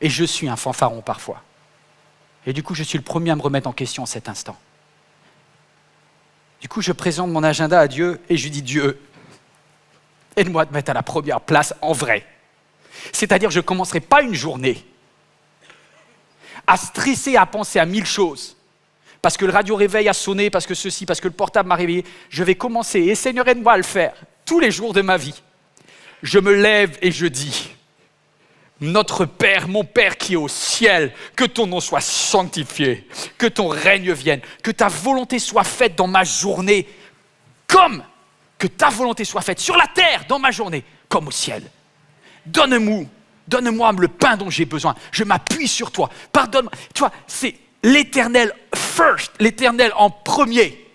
Et je suis un fanfaron parfois. Et du coup, je suis le premier à me remettre en question en cet instant. Du coup, je présente mon agenda à Dieu et je lui dis, Dieu, aide-moi à te mettre à la première place en vrai. C'est-à-dire, je ne commencerai pas une journée à stresser, à penser à 1000 choses. Parce que le radio-réveil a sonné, parce que ceci, parce que le portable m'a réveillé. Je vais commencer, et Seigneur, aide-moi à le faire, tous les jours de ma vie. Je me lève et je dis, notre Père, mon Père qui est au ciel, que ton nom soit sanctifié, que ton règne vienne, que ta volonté soit faite dans ma journée, comme que ta volonté soit faite sur la terre dans ma journée, comme au ciel. Donne-moi le pain dont j'ai besoin. Je m'appuie sur toi. Pardonne-moi. Tu vois, c'est l'Éternel first, l'Éternel en premier.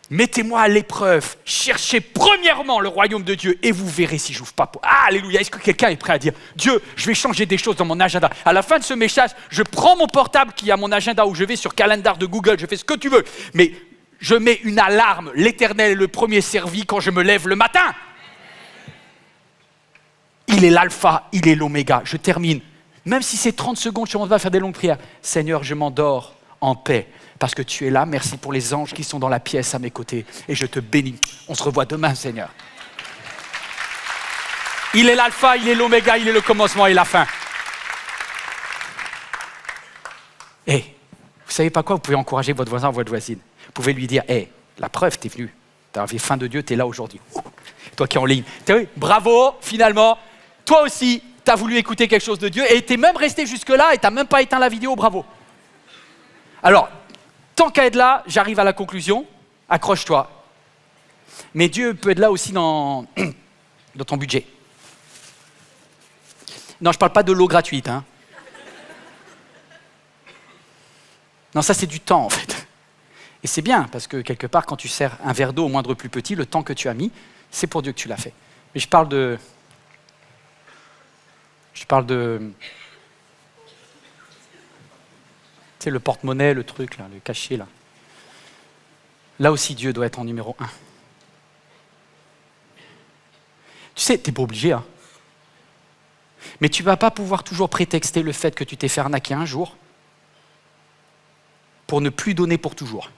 Mettez-moi à l'épreuve. Cherchez premièrement le royaume de Dieu et vous verrez si j'ouvre pas. Alléluia. Est-ce que quelqu'un est prêt à dire, Dieu, je vais changer des choses dans mon agenda. À la fin de ce message, je prends mon portable qui est à mon agenda où je vais sur calendar de Google, je fais ce que tu veux. Mais je mets une alarme. L'Éternel est le premier servi quand je me lève le matin. Il est l'alpha, il est l'oméga. Je termine. Même si c'est 30 secondes, je vais faire des longues prières. Seigneur, je m'endors en paix. Parce que tu es là, merci pour les anges qui sont dans la pièce à mes côtés. Et je te bénis. On se revoit demain, Seigneur. Il est l'alpha, il est l'oméga, il est le commencement et la fin. Et vous savez pas quoi? Vous pouvez encourager votre voisin ou votre voisine. Vous pouvez lui dire, la preuve, t'es venu. T'as avais faim de Dieu, t'es là aujourd'hui. Toi qui es en ligne. Bravo, finalement. Toi aussi, t'as voulu écouter quelque chose de Dieu et t'es même resté jusque-là et t'as même pas éteint la vidéo, bravo. Alors, tant qu'à être là, j'arrive à la conclusion, accroche-toi. Mais Dieu peut être là aussi dans ton budget. Non, je ne parle pas de l'eau gratuite. Hein. Non, ça c'est du temps en fait. Et c'est bien, parce que quelque part, quand tu sers un verre d'eau au moindre plus petit, le temps que tu as mis, c'est pour Dieu que tu l'as fait. Mais je parle de... Tu sais, le porte-monnaie, le truc, là, le cachet, là. Là aussi, Dieu doit être en numéro 1. Tu sais, t'es pas obligé, hein. Mais tu vas pas pouvoir toujours prétexter le fait que tu t'es fait arnaquer un jour pour ne plus donner pour toujours.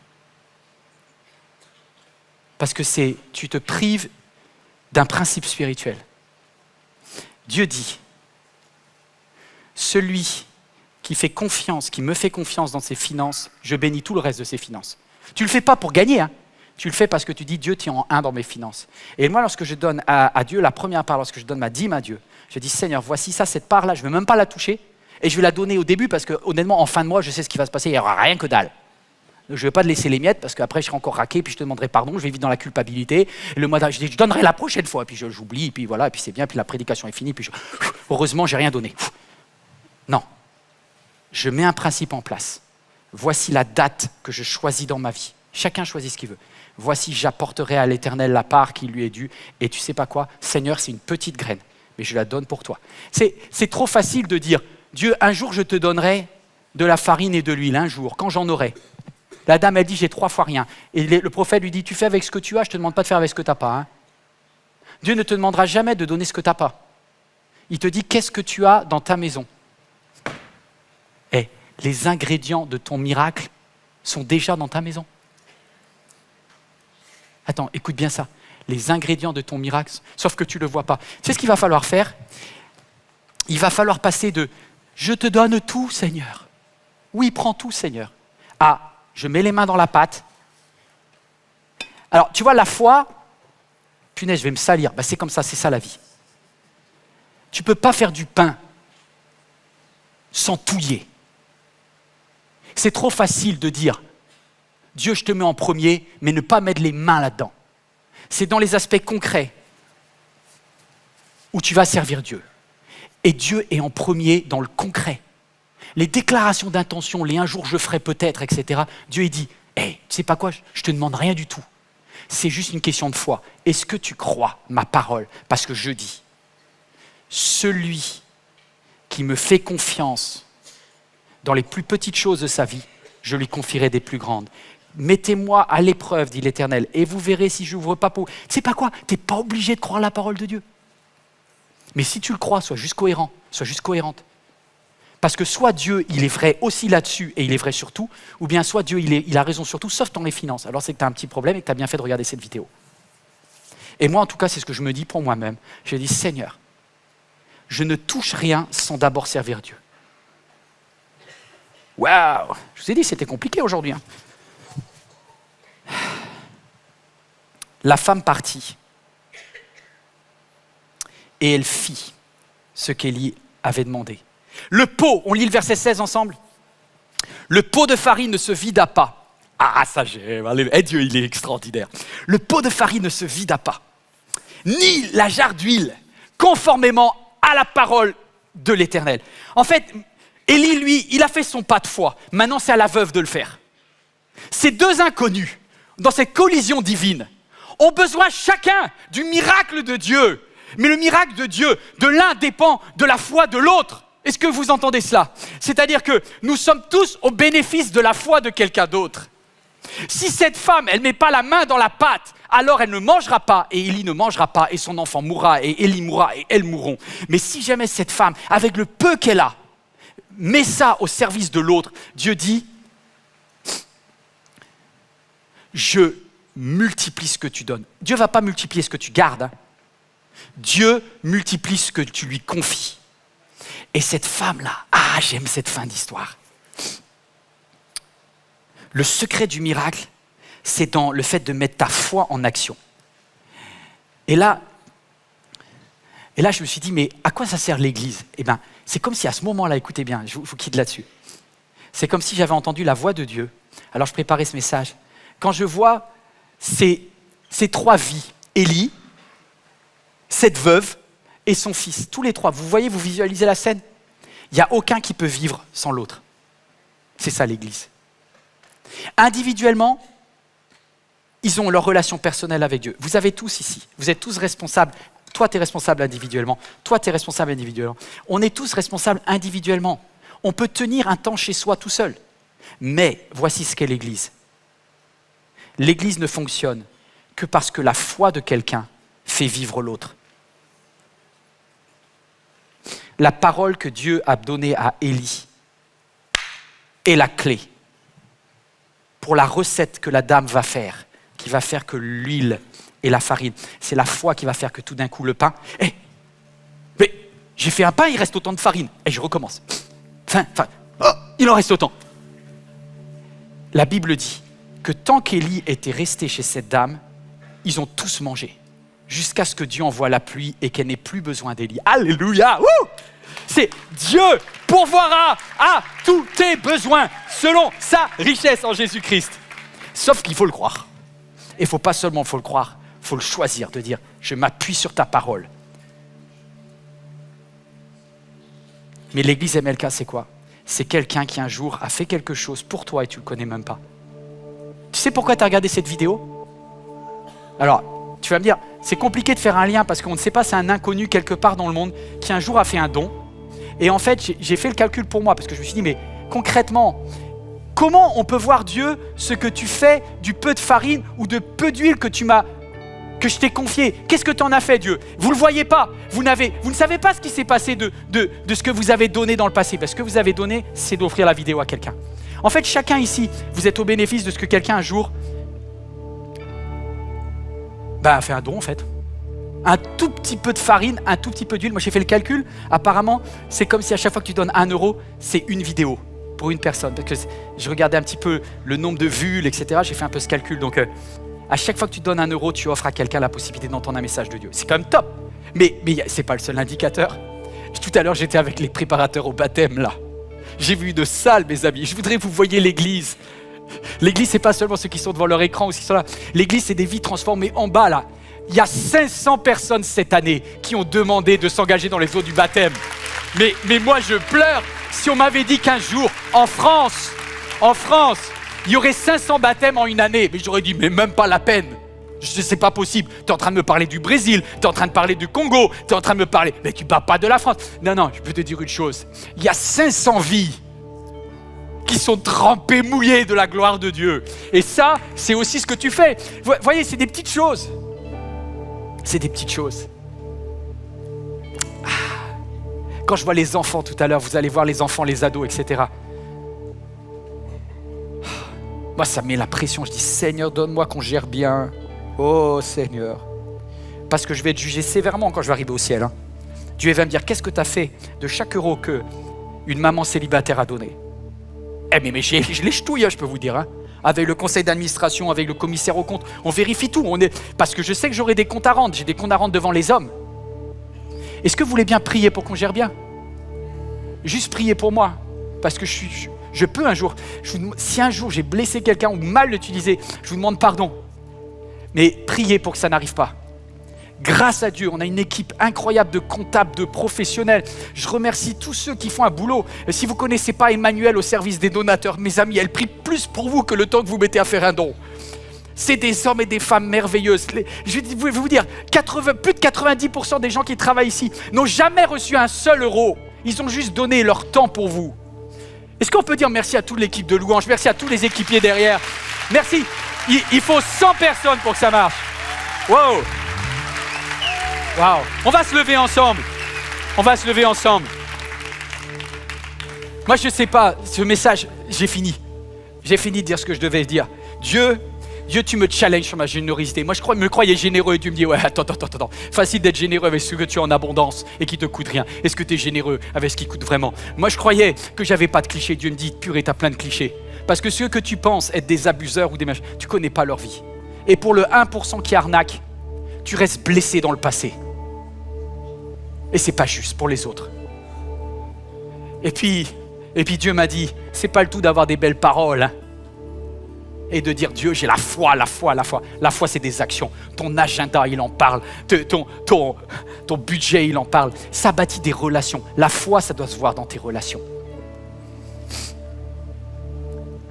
Parce que tu te prives d'un principe spirituel. Dieu dit, celui qui fait confiance, qui me fait confiance dans ses finances, je bénis tout le reste de ses finances. Tu le fais pas pour gagner, hein. Tu le fais parce que tu dis, Dieu, tu es en 1 dans mes finances. Et moi, lorsque je donne à Dieu la première part, lorsque je donne ma dîme à Dieu, je dis, Seigneur, voici ça, cette part-là, je ne vais même pas la toucher, et je vais la donner au début parce que, honnêtement, en fin de mois, je sais ce qui va se passer, il n'y aura rien que dalle. Donc, je ne vais pas te laisser les miettes parce qu'après, je serai encore raqué, puis je te demanderai pardon, je vais vivre dans la culpabilité. Et le mois d'après, je dis, je donnerai la prochaine fois, puis j'oublie, puis voilà, puis c'est bien, puis la prédication est finie, puis heureusement, j'ai rien donné. Non. Je mets un principe en place. Voici la date que je choisis dans ma vie. Chacun choisit ce qu'il veut. Voici, j'apporterai à l'Éternel la part qui lui est due. Et tu sais pas quoi, Seigneur, c'est une petite graine, mais je la donne pour toi. C'est trop facile de dire, Dieu, un jour je te donnerai de la farine et de l'huile, un jour, quand j'en aurai. La dame, elle dit, j'ai 3 fois rien. Et le prophète lui dit, tu fais avec ce que tu as, je ne te demande pas de faire avec ce que tu n'as pas. Hein. Dieu ne te demandera jamais de donner ce que tu n'as pas. Il te dit, qu'est-ce que tu as dans ta maison? Et les ingrédients de ton miracle sont déjà dans ta maison. Attends, écoute bien ça. Les ingrédients de ton miracle, sauf que tu ne le vois pas. Tu sais ce qu'il va falloir faire? Il va falloir passer de « je te donne tout, Seigneur ». Oui, prends tout, Seigneur. À « je mets les mains dans la pâte ». Alors, tu vois, la foi, punaise, je vais me salir. Ben, c'est comme ça, c'est ça la vie. Tu ne peux pas faire du pain sans touiller. C'est trop facile de dire Dieu, je te mets en premier, mais ne pas mettre les mains là-dedans. C'est dans les aspects concrets où tu vas servir Dieu. Et Dieu est en premier dans le concret. Les déclarations d'intention, les un jour je ferai peut-être, etc. Dieu il dit, hey, tu sais pas quoi, je te demande rien du tout. C'est juste une question de foi. Est-ce que tu crois ma parole? Parce que je dis, celui qui me fait confiance dans les plus petites choses de sa vie, je lui confierai des plus grandes. Mettez-moi à l'épreuve, dit l'Éternel, et vous verrez si je n'ouvre pas pour... Tu sais pas quoi? Tu n'es pas obligé de croire la parole de Dieu. Mais si tu le crois, sois juste cohérent, sois juste cohérente. Parce que soit Dieu, il est vrai aussi là-dessus, et il est vrai sur tout, ou bien soit Dieu, il a raison sur tout, sauf dans les finances. Alors c'est que tu as un petit problème et que tu as bien fait de regarder cette vidéo. Et moi, en tout cas, c'est ce que je me dis pour moi-même. Je dis, Seigneur, je ne touche rien sans d'abord servir Dieu. Waouh! Je vous ai dit, c'était compliqué aujourd'hui. Hein. La femme partit et elle fit ce qu'Élie avait demandé. Le pot, on lit le verset 16 ensemble. Le pot de farine ne se vida pas. Ah, ça j'aime. Eh, Dieu, il est extraordinaire. Le pot de farine ne se vida pas, ni la jarre d'huile, conformément à la parole de l'Éternel. En fait, Élie, lui, il a fait son pas de foi. Maintenant, c'est à la veuve de le faire. Ces deux inconnus, dans cette collision divine, ont besoin chacun du miracle de Dieu. Mais le miracle de Dieu, de l'un dépend de la foi de l'autre. Est-ce que vous entendez cela? C'est-à-dire que nous sommes tous au bénéfice de la foi de quelqu'un d'autre. Si cette femme, elle ne met pas la main dans la pâte, alors elle ne mangera pas, et Élie ne mangera pas, et son enfant mourra, et Élie mourra, et elles mourront. Mais si jamais cette femme, avec le peu qu'elle a, met ça au service de l'autre, Dieu dit, je multiplie ce que tu donnes. Dieu ne va pas multiplier ce que tu gardes. Hein. Dieu multiplie ce que tu lui confies. Et cette femme-là, ah, j'aime cette fin d'histoire. Le secret du miracle, c'est dans le fait de mettre ta foi en action. Et là, je me suis dit, mais à quoi ça sert l'Église? Eh bien, c'est comme si à ce moment-là, écoutez bien, je vous quitte là-dessus. C'est comme si j'avais entendu la voix de Dieu. Alors je préparais ce message. Quand je vois ces 3 vies, Élie, cette veuve et son fils, tous les 3, vous voyez, vous visualisez la scène? Il n'y a aucun qui peut vivre sans l'autre. C'est ça l'Église. Individuellement, ils ont leur relation personnelle avec Dieu. Vous avez tous ici, vous êtes tous responsables Toi, tu es responsable individuellement. Toi, tu es responsable individuellement. On est tous responsables individuellement. On peut tenir un temps chez soi tout seul. Mais voici ce qu'est l'Église. L'Église ne fonctionne que parce que la foi de quelqu'un fait vivre l'autre. La parole que Dieu a donnée à Élie est la clé pour la recette que la dame va faire, qui va faire que l'huile et la farine, c'est la foi qui va faire que tout d'un coup le pain, mais j'ai fait un pain, il reste autant de farine, et je recommence. Il en reste autant. La Bible dit que tant qu'Élie était resté chez cette dame, ils ont tous mangé, jusqu'à ce que Dieu envoie la pluie et qu'elle n'ait plus besoin d'Élie. Alléluia! Wouh! C'est Dieu pourvoira à tous tes besoins selon sa richesse en Jésus-Christ. Sauf qu'il faut le croire. Et il ne faut pas seulement le croire, il faut le choisir, de dire « je m'appuie sur ta parole ». Mais l'église MLK, c'est quoi? C'est quelqu'un qui un jour a fait quelque chose pour toi et tu ne le connais même pas. Tu sais pourquoi tu as regardé cette vidéo? Alors, tu vas me dire, c'est compliqué de faire un lien parce qu'on ne sait pas, c'est un inconnu quelque part dans le monde qui un jour a fait un don. Et en fait, j'ai fait le calcul pour moi parce que je me suis dit, mais concrètement, comment on peut voir Dieu ce que tu fais du peu de farine ou de peu d'huile que je t'ai confié? Qu'est-ce que tu en as fait, Dieu? Vous ne le voyez pas. Vous ne savez pas ce qui s'est passé de ce que vous avez donné dans le passé. Parce que ce que vous avez donné, c'est d'offrir la vidéo à quelqu'un. En fait, chacun ici, vous êtes au bénéfice de ce que quelqu'un un jour a fait un don en fait. Un tout petit peu de farine, un tout petit peu d'huile. Moi, j'ai fait le calcul. Apparemment, c'est comme si à chaque fois que tu donnes 1 euro, c'est une vidéo pour une personne. Parce que je regardais un petit peu le nombre de vues, etc. J'ai fait un peu ce calcul. Donc, à chaque fois que tu donnes 1 euro, tu offres à quelqu'un la possibilité d'entendre un message de Dieu. C'est quand même top. Mais c'est pas le seul indicateur. Tout à l'heure, j'étais avec les préparateurs au baptême, là. J'ai vu une salle, mes amis. Je voudrais que vous voyiez l'église. L'église, c'est pas seulement ceux qui sont devant leur écran ou ceux qui sont là. L'église, c'est des vies transformées en bas, là. Il y a 500 personnes cette année qui ont demandé de s'engager dans les eaux du baptême. Mais moi, je pleure. Si on m'avait dit qu'un jour, en France, il y aurait 500 baptêmes en une année, mais j'aurais dit, mais même pas la peine. C'est pas possible. Tu es en train de me parler du Brésil, tu es en train de parler du Congo, tu es en train de me parler... Mais tu ne parles pas de la France. Non, je peux te dire une chose. Il y a 500 vies qui sont trempées, mouillées de la gloire de Dieu. Et ça, c'est aussi ce que tu fais. Vous voyez, c'est des petites choses. C'est des petites choses. Quand je vois les enfants tout à l'heure, vous allez voir les enfants, les ados, etc. Moi, ça me met la pression. Je dis, Seigneur, donne-moi qu'on gère bien. Oh, Seigneur. Parce que je vais être jugé sévèrement quand je vais arriver au ciel. Dieu va me dire, qu'est-ce que tu as fait de chaque euro qu'une maman célibataire a donné? Mais je les ch'touille, je peux vous dire. Avec le conseil d'administration, avec le commissaire aux comptes, on vérifie tout. Parce que je sais que j'aurai des comptes à rendre. J'ai des comptes à rendre devant les hommes. Est-ce que vous voulez bien prier pour qu'on gère bien? Juste prier pour moi. Parce que je peux un jour, si un jour j'ai blessé quelqu'un ou mal l'utilisé, je vous demande pardon. Mais priez pour que ça n'arrive pas. Grâce à Dieu, on a une équipe incroyable de comptables, de professionnels. Je remercie tous ceux qui font un boulot. Si vous ne connaissez pas Emmanuel au service des donateurs, mes amis, elle prie plus pour vous que le temps que vous mettez à faire un don. C'est des hommes et des femmes merveilleuses. Je vais vous dire, plus de 90% des gens qui travaillent ici n'ont jamais reçu un seul euro. Ils ont juste donné leur temps pour vous. Est-ce qu'on peut dire merci à toute l'équipe de louange, merci à tous les équipiers derrière. Merci. Il faut 100 personnes pour que ça marche. Wow. On va se lever ensemble. Moi, je ne sais pas, ce message, j'ai fini. J'ai fini de dire ce que je devais dire. Dieu, tu me challenges sur ma générosité. Moi, je me croyais généreux et tu me dis, ouais, attends. Facile d'être généreux avec ce que tu as en abondance et qui te coûte rien. Est-ce que tu es généreux avec ce qui coûte vraiment? Moi, je croyais que j'avais pas de clichés. Dieu me dit, purée, t'as plein de clichés. Parce que ceux que tu penses être des abuseurs ou des machins, tu connais pas leur vie. Et pour le 1% qui arnaque, tu restes blessé dans le passé. Et c'est pas juste pour les autres. Et puis Dieu m'a dit, c'est pas le tout d'avoir des belles paroles, et de dire Dieu, j'ai la foi. La foi, c'est des actions. Ton agenda, il en parle. Ton budget, il en parle. Ça bâtit des relations. La foi, ça doit se voir dans tes relations.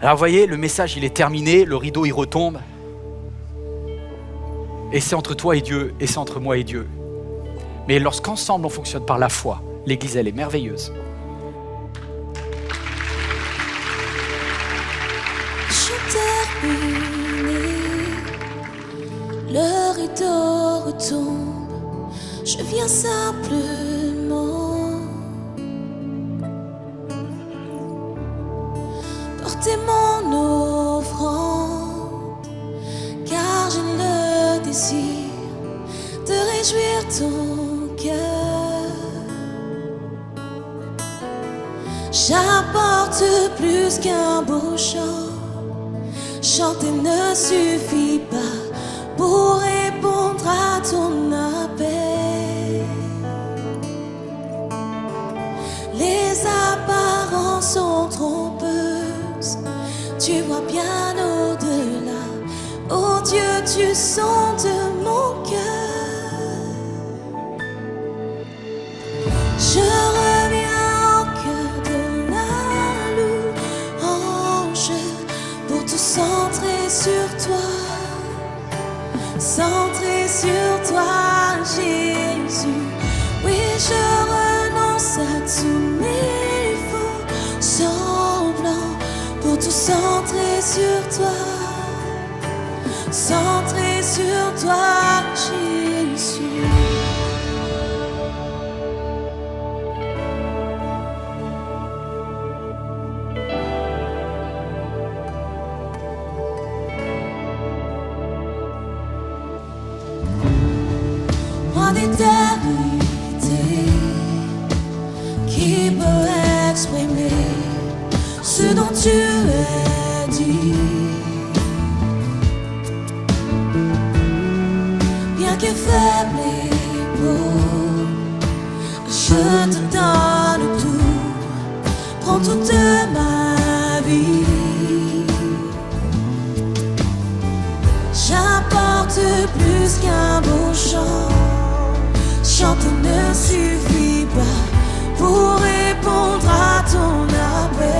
Alors vous voyez, le message, il est terminé. Le rideau, il retombe. Et c'est entre toi et Dieu. Et c'est entre moi et Dieu. Mais lorsqu'ensemble on fonctionne par la foi, l'Église, elle est merveilleuse. Je termine, le rideau retombe, je viens simplement porter mon offrande, car j'ai le désir de réjouir ton cœur. J'apporte plus qu'un beau chant, chanter ne suffit pas pour répondre à ton appel. Les apparences sont trompeuses, tu vois bien au-delà. Oh Dieu, tu sondes mon cœur. Je reviens au cœur de la louange pour tout centrer sur toi, centrer sur toi, Jésus. Oui, je renonce à tous mes faux semblants pour tout centrer sur toi, centrer sur toi, Jésus. Moi d'éternité qui peut exprimer ce dont tu as dit. Bien que faible et beau, je te donne tout, prends toute ma vie. J'apporte plus qu'un beau chant, chanter ne suffit pas pour répondre à ton appel.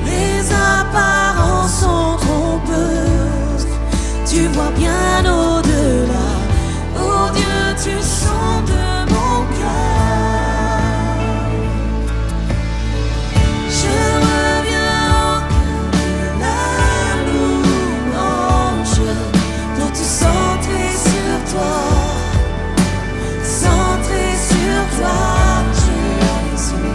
Les apparences sont trompeuses, tu vois bien au-delà. Oh Dieu, tu sondes mon cœur. Je reviens au cœur de la louange pour tout centrer sur toi, centrer sur toi, Jésus.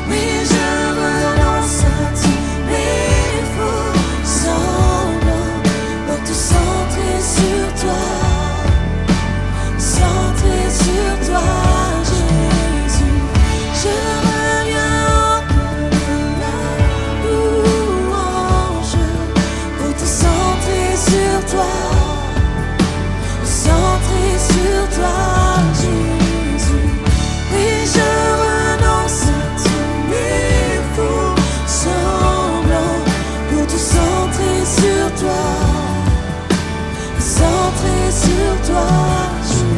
Oui, je renonce à tous mes faux semblants pour tout centrer sur toi, centrer sur toi, Jésus. Je reviens au cœur de la louange pour tout centrer sur toi, centrer sur toi, Jésus. Oui, je renonce à tous mes faux semblants pour tout centrer sur toi, centrer sur toi, Jésus.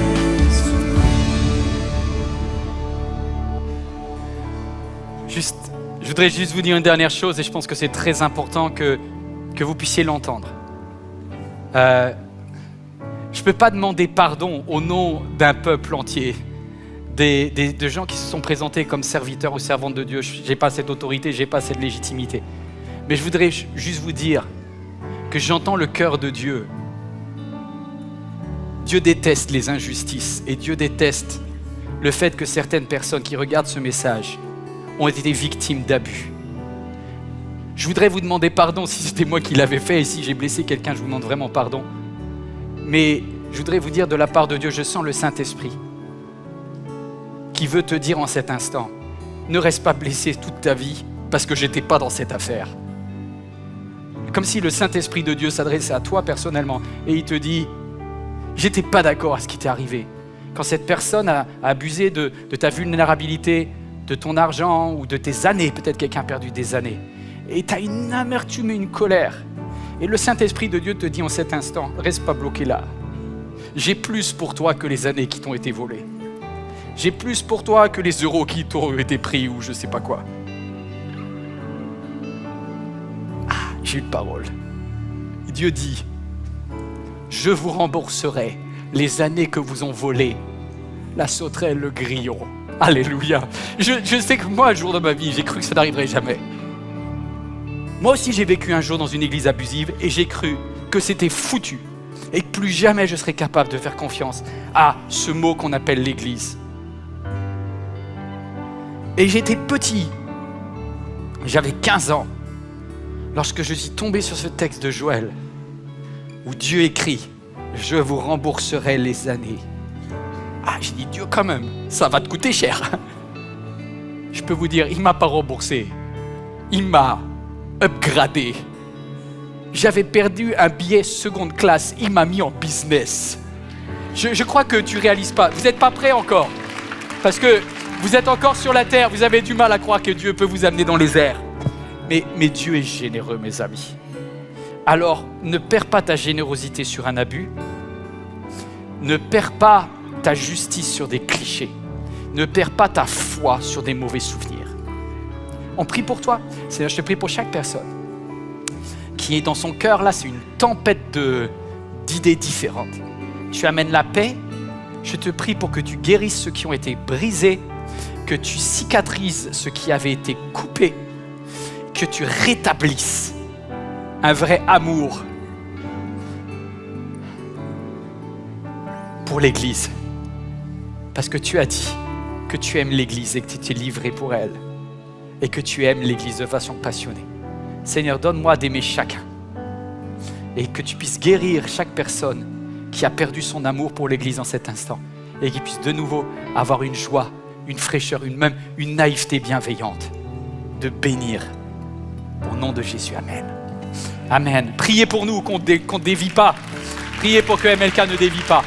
Je voudrais juste vous dire une dernière chose et je pense que c'est très important que vous puissiez l'entendre. Je ne peux pas demander pardon au nom d'un peuple entier, de gens qui se sont présentés comme serviteurs ou servantes de Dieu. Je n'ai pas cette autorité, je n'ai pas cette légitimité. Mais je voudrais juste vous dire que j'entends le cœur de Dieu. Dieu déteste les injustices et Dieu déteste le fait que certaines personnes qui regardent ce message ont été victimes d'abus. Je voudrais vous demander pardon si c'était moi qui l'avais fait et si j'ai blessé quelqu'un, je vous demande vraiment pardon. Mais je voudrais vous dire de la part de Dieu, je sens le Saint-Esprit qui veut te dire en cet instant, ne reste pas blessé toute ta vie parce que j'étais pas dans cette affaire. Comme si le Saint-Esprit de Dieu s'adressait à toi personnellement et il te dit, j'étais pas d'accord à ce qui t'est arrivé. Quand cette personne a abusé de ta vulnérabilité, de ton argent ou de tes années, peut-être quelqu'un a perdu des années, et tu as une amertume et une colère. Et le Saint-Esprit de Dieu te dit en cet instant, reste pas bloqué là. J'ai plus pour toi que les années qui t'ont été volées. J'ai plus pour toi que les euros qui t'ont été pris ou je sais pas quoi. Ah, j'ai une parole. Dieu dit, je vous rembourserai les années que vous ont volées, la sauterelle, le grillon. Alléluia. Je sais que moi, un jour de ma vie, j'ai cru que ça n'arriverait jamais. Moi aussi, j'ai vécu un jour dans une église abusive et j'ai cru que c'était foutu et que plus jamais je serais capable de faire confiance à ce mot qu'on appelle l'église. Et j'étais petit, j'avais 15 ans, lorsque je suis tombé sur ce texte de Joël, où Dieu écrit « Je vous rembourserai les années ». Ah, j'ai dit « Dieu quand même, ça va te coûter cher ». Je peux vous dire, il ne m'a pas remboursé, il m'a upgradé. J'avais perdu un billet seconde classe, il m'a mis en business. Je crois que tu ne réalises pas, vous n'êtes pas prêts encore, parce que vous êtes encore sur la terre, vous avez du mal à croire que Dieu peut vous amener dans les airs. Mais Dieu est généreux, mes amis. Alors, ne perds pas ta générosité sur un abus. Ne perds pas ta justice sur des clichés. Ne perds pas ta foi sur des mauvais souvenirs. On prie pour toi. Seigneur, je te prie pour chaque personne qui est dans son cœur, là, c'est une tempête d'idées différentes. Tu amènes la paix. Je te prie pour que tu guérisses ceux qui ont été brisés, que tu cicatrises ce qui avait été coupé, que tu rétablisses un vrai amour pour l'Église. Parce que tu as dit que tu aimes l'Église et que tu t'es livré pour elle et que tu aimes l'Église de façon passionnée. Seigneur, donne-moi d'aimer chacun et que tu puisses guérir chaque personne qui a perdu son amour pour l'Église en cet instant et qui puisse de nouveau avoir une joie, une fraîcheur, même une naïveté bienveillante de bénir au nom de Jésus. Amen. Amen. Priez pour nous qu'on ne dévie pas. Priez pour que MLK ne dévie pas.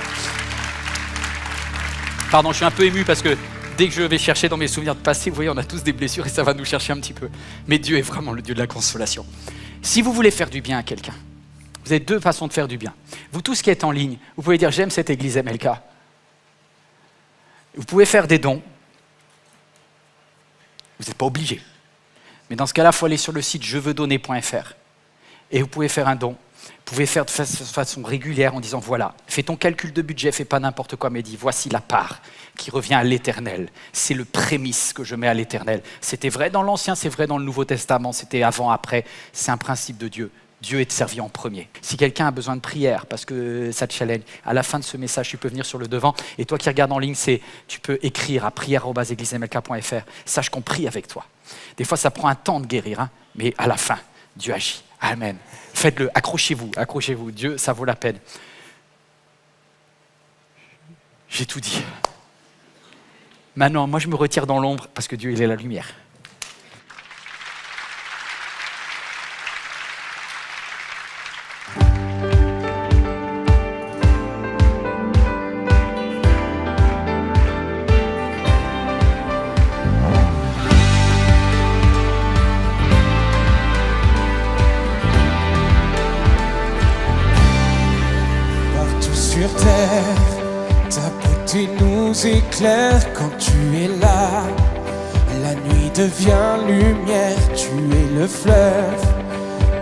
Pardon, je suis un peu ému parce que dès que je vais chercher dans mes souvenirs de passé, vous voyez, on a tous des blessures et ça va nous chercher un petit peu. Mais Dieu est vraiment le Dieu de la consolation. Si vous voulez faire du bien à quelqu'un, vous avez deux façons de faire du bien. Vous tous qui êtes en ligne, vous pouvez dire « J'aime cette église MLK ». Vous pouvez faire des dons. Vous n'êtes pas obligé. Mais dans ce cas-là, il faut aller sur le site jeveudonner.fr et vous pouvez faire un don. Vous pouvez faire de façon régulière en disant voilà, fais ton calcul de budget, fais pas n'importe quoi, mais dis voici la part qui revient à l'Éternel. C'est le prémisse que je mets à l'Éternel. C'était vrai dans l'Ancien, c'est vrai dans le Nouveau Testament, c'était avant, après. C'est un principe de Dieu. Dieu est servi en premier. Si quelqu'un a besoin de prière, parce que ça te challenge, à la fin de ce message, tu peux venir sur le devant. Et toi qui regardes en ligne, tu peux écrire à prière@églisemlk.fr. Sache qu'on prie avec toi. Des fois, ça prend un temps de guérir, hein, mais à la fin, Dieu agit. Amen. Faites-le, accrochez-vous. Dieu, ça vaut la peine. J'ai tout dit. Maintenant, moi, je me retire dans l'ombre parce que Dieu, il est la lumière. Sur terre, ta beauté nous éclaire quand tu es là. La nuit devient lumière, tu es le fleuve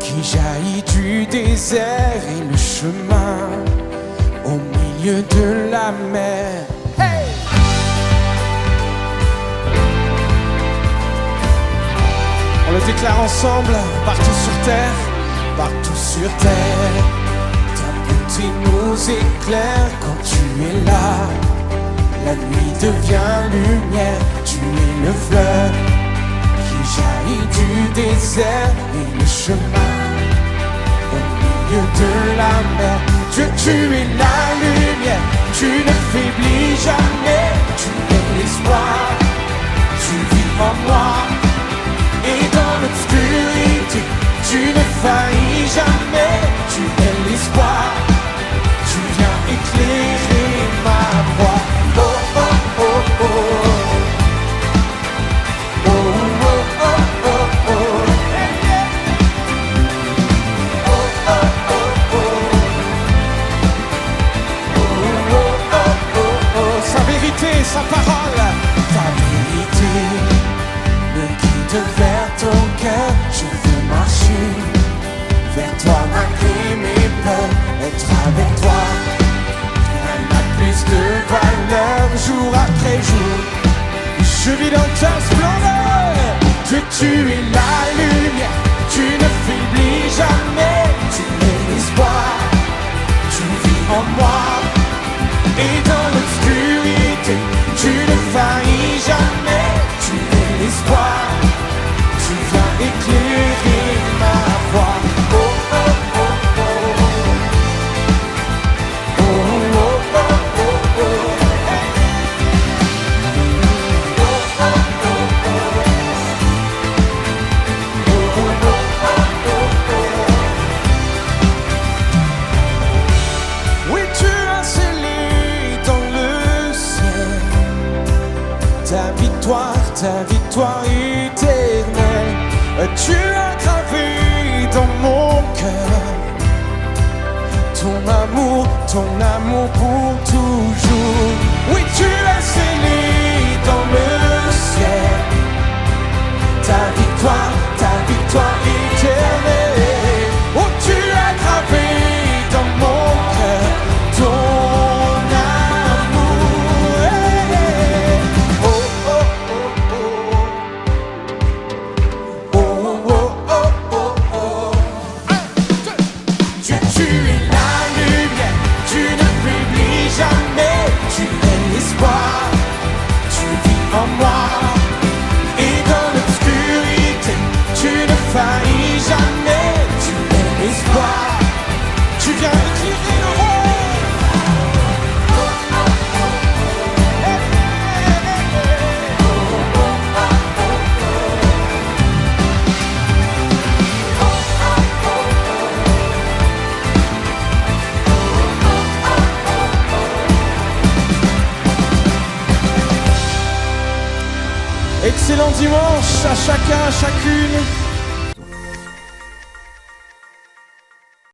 qui jaillit du désert et le chemin au milieu de la mer. Hey! On le déclare ensemble, partout sur terre, partout sur terre. Tu nous éclaires quand tu es là. La nuit devient lumière, tu es le fleuve qui jaillit du désert et le chemin au milieu de la mer. Dieu, tu es la lumière, tu ne faiblis jamais, tu es l'espoir, tu vis en moi. Et dans l'obscurité, tu ne faillis jamais, tu es l'espoir. Tu viens éclairer ma voix. Oh, oh, oh, oh. Oh, oh, oh, oh, oh. Oh, oh, oh, oh. Oh, oh, oh, oh, oh. Sa vérité, sa parole. Ta vérité me guide vers ton cœur. Je veux marcher vers toi malgré mes peurs. Être avec toi. après jour. Je vis dans ta splendeur, tu es la lumière, tu ne faiblis jamais, tu es l'espoir, tu vis en moi. Et dans l'obscurité, tu ne faillis jamais, tu es l'espoir, tu viens éclairer ma voie. Oh, oh, oh, oh. Oh, oh, oh, oh, oh. Oui, tu as scellé dans le ciel ta victoire éternelle. Tu as gravé dans mon cœur ton amour pour toujours. Oui, tu as scellé dans le ciel ta victoire éternelle. Oh, tu as gravé dans mon cœur ton amour. Hey. Oh, oh, oh, oh. Oh, oh, oh, oh, oh. Tu es la lumière, tu ne faiblis jamais, tu es l'espoir, tu vis en moi. Et dans l'obscurité, tu ne faillis jamais, tu es l'espoir, tu viens éclairer le monde. Excellent dimanche à chacun, à chacune.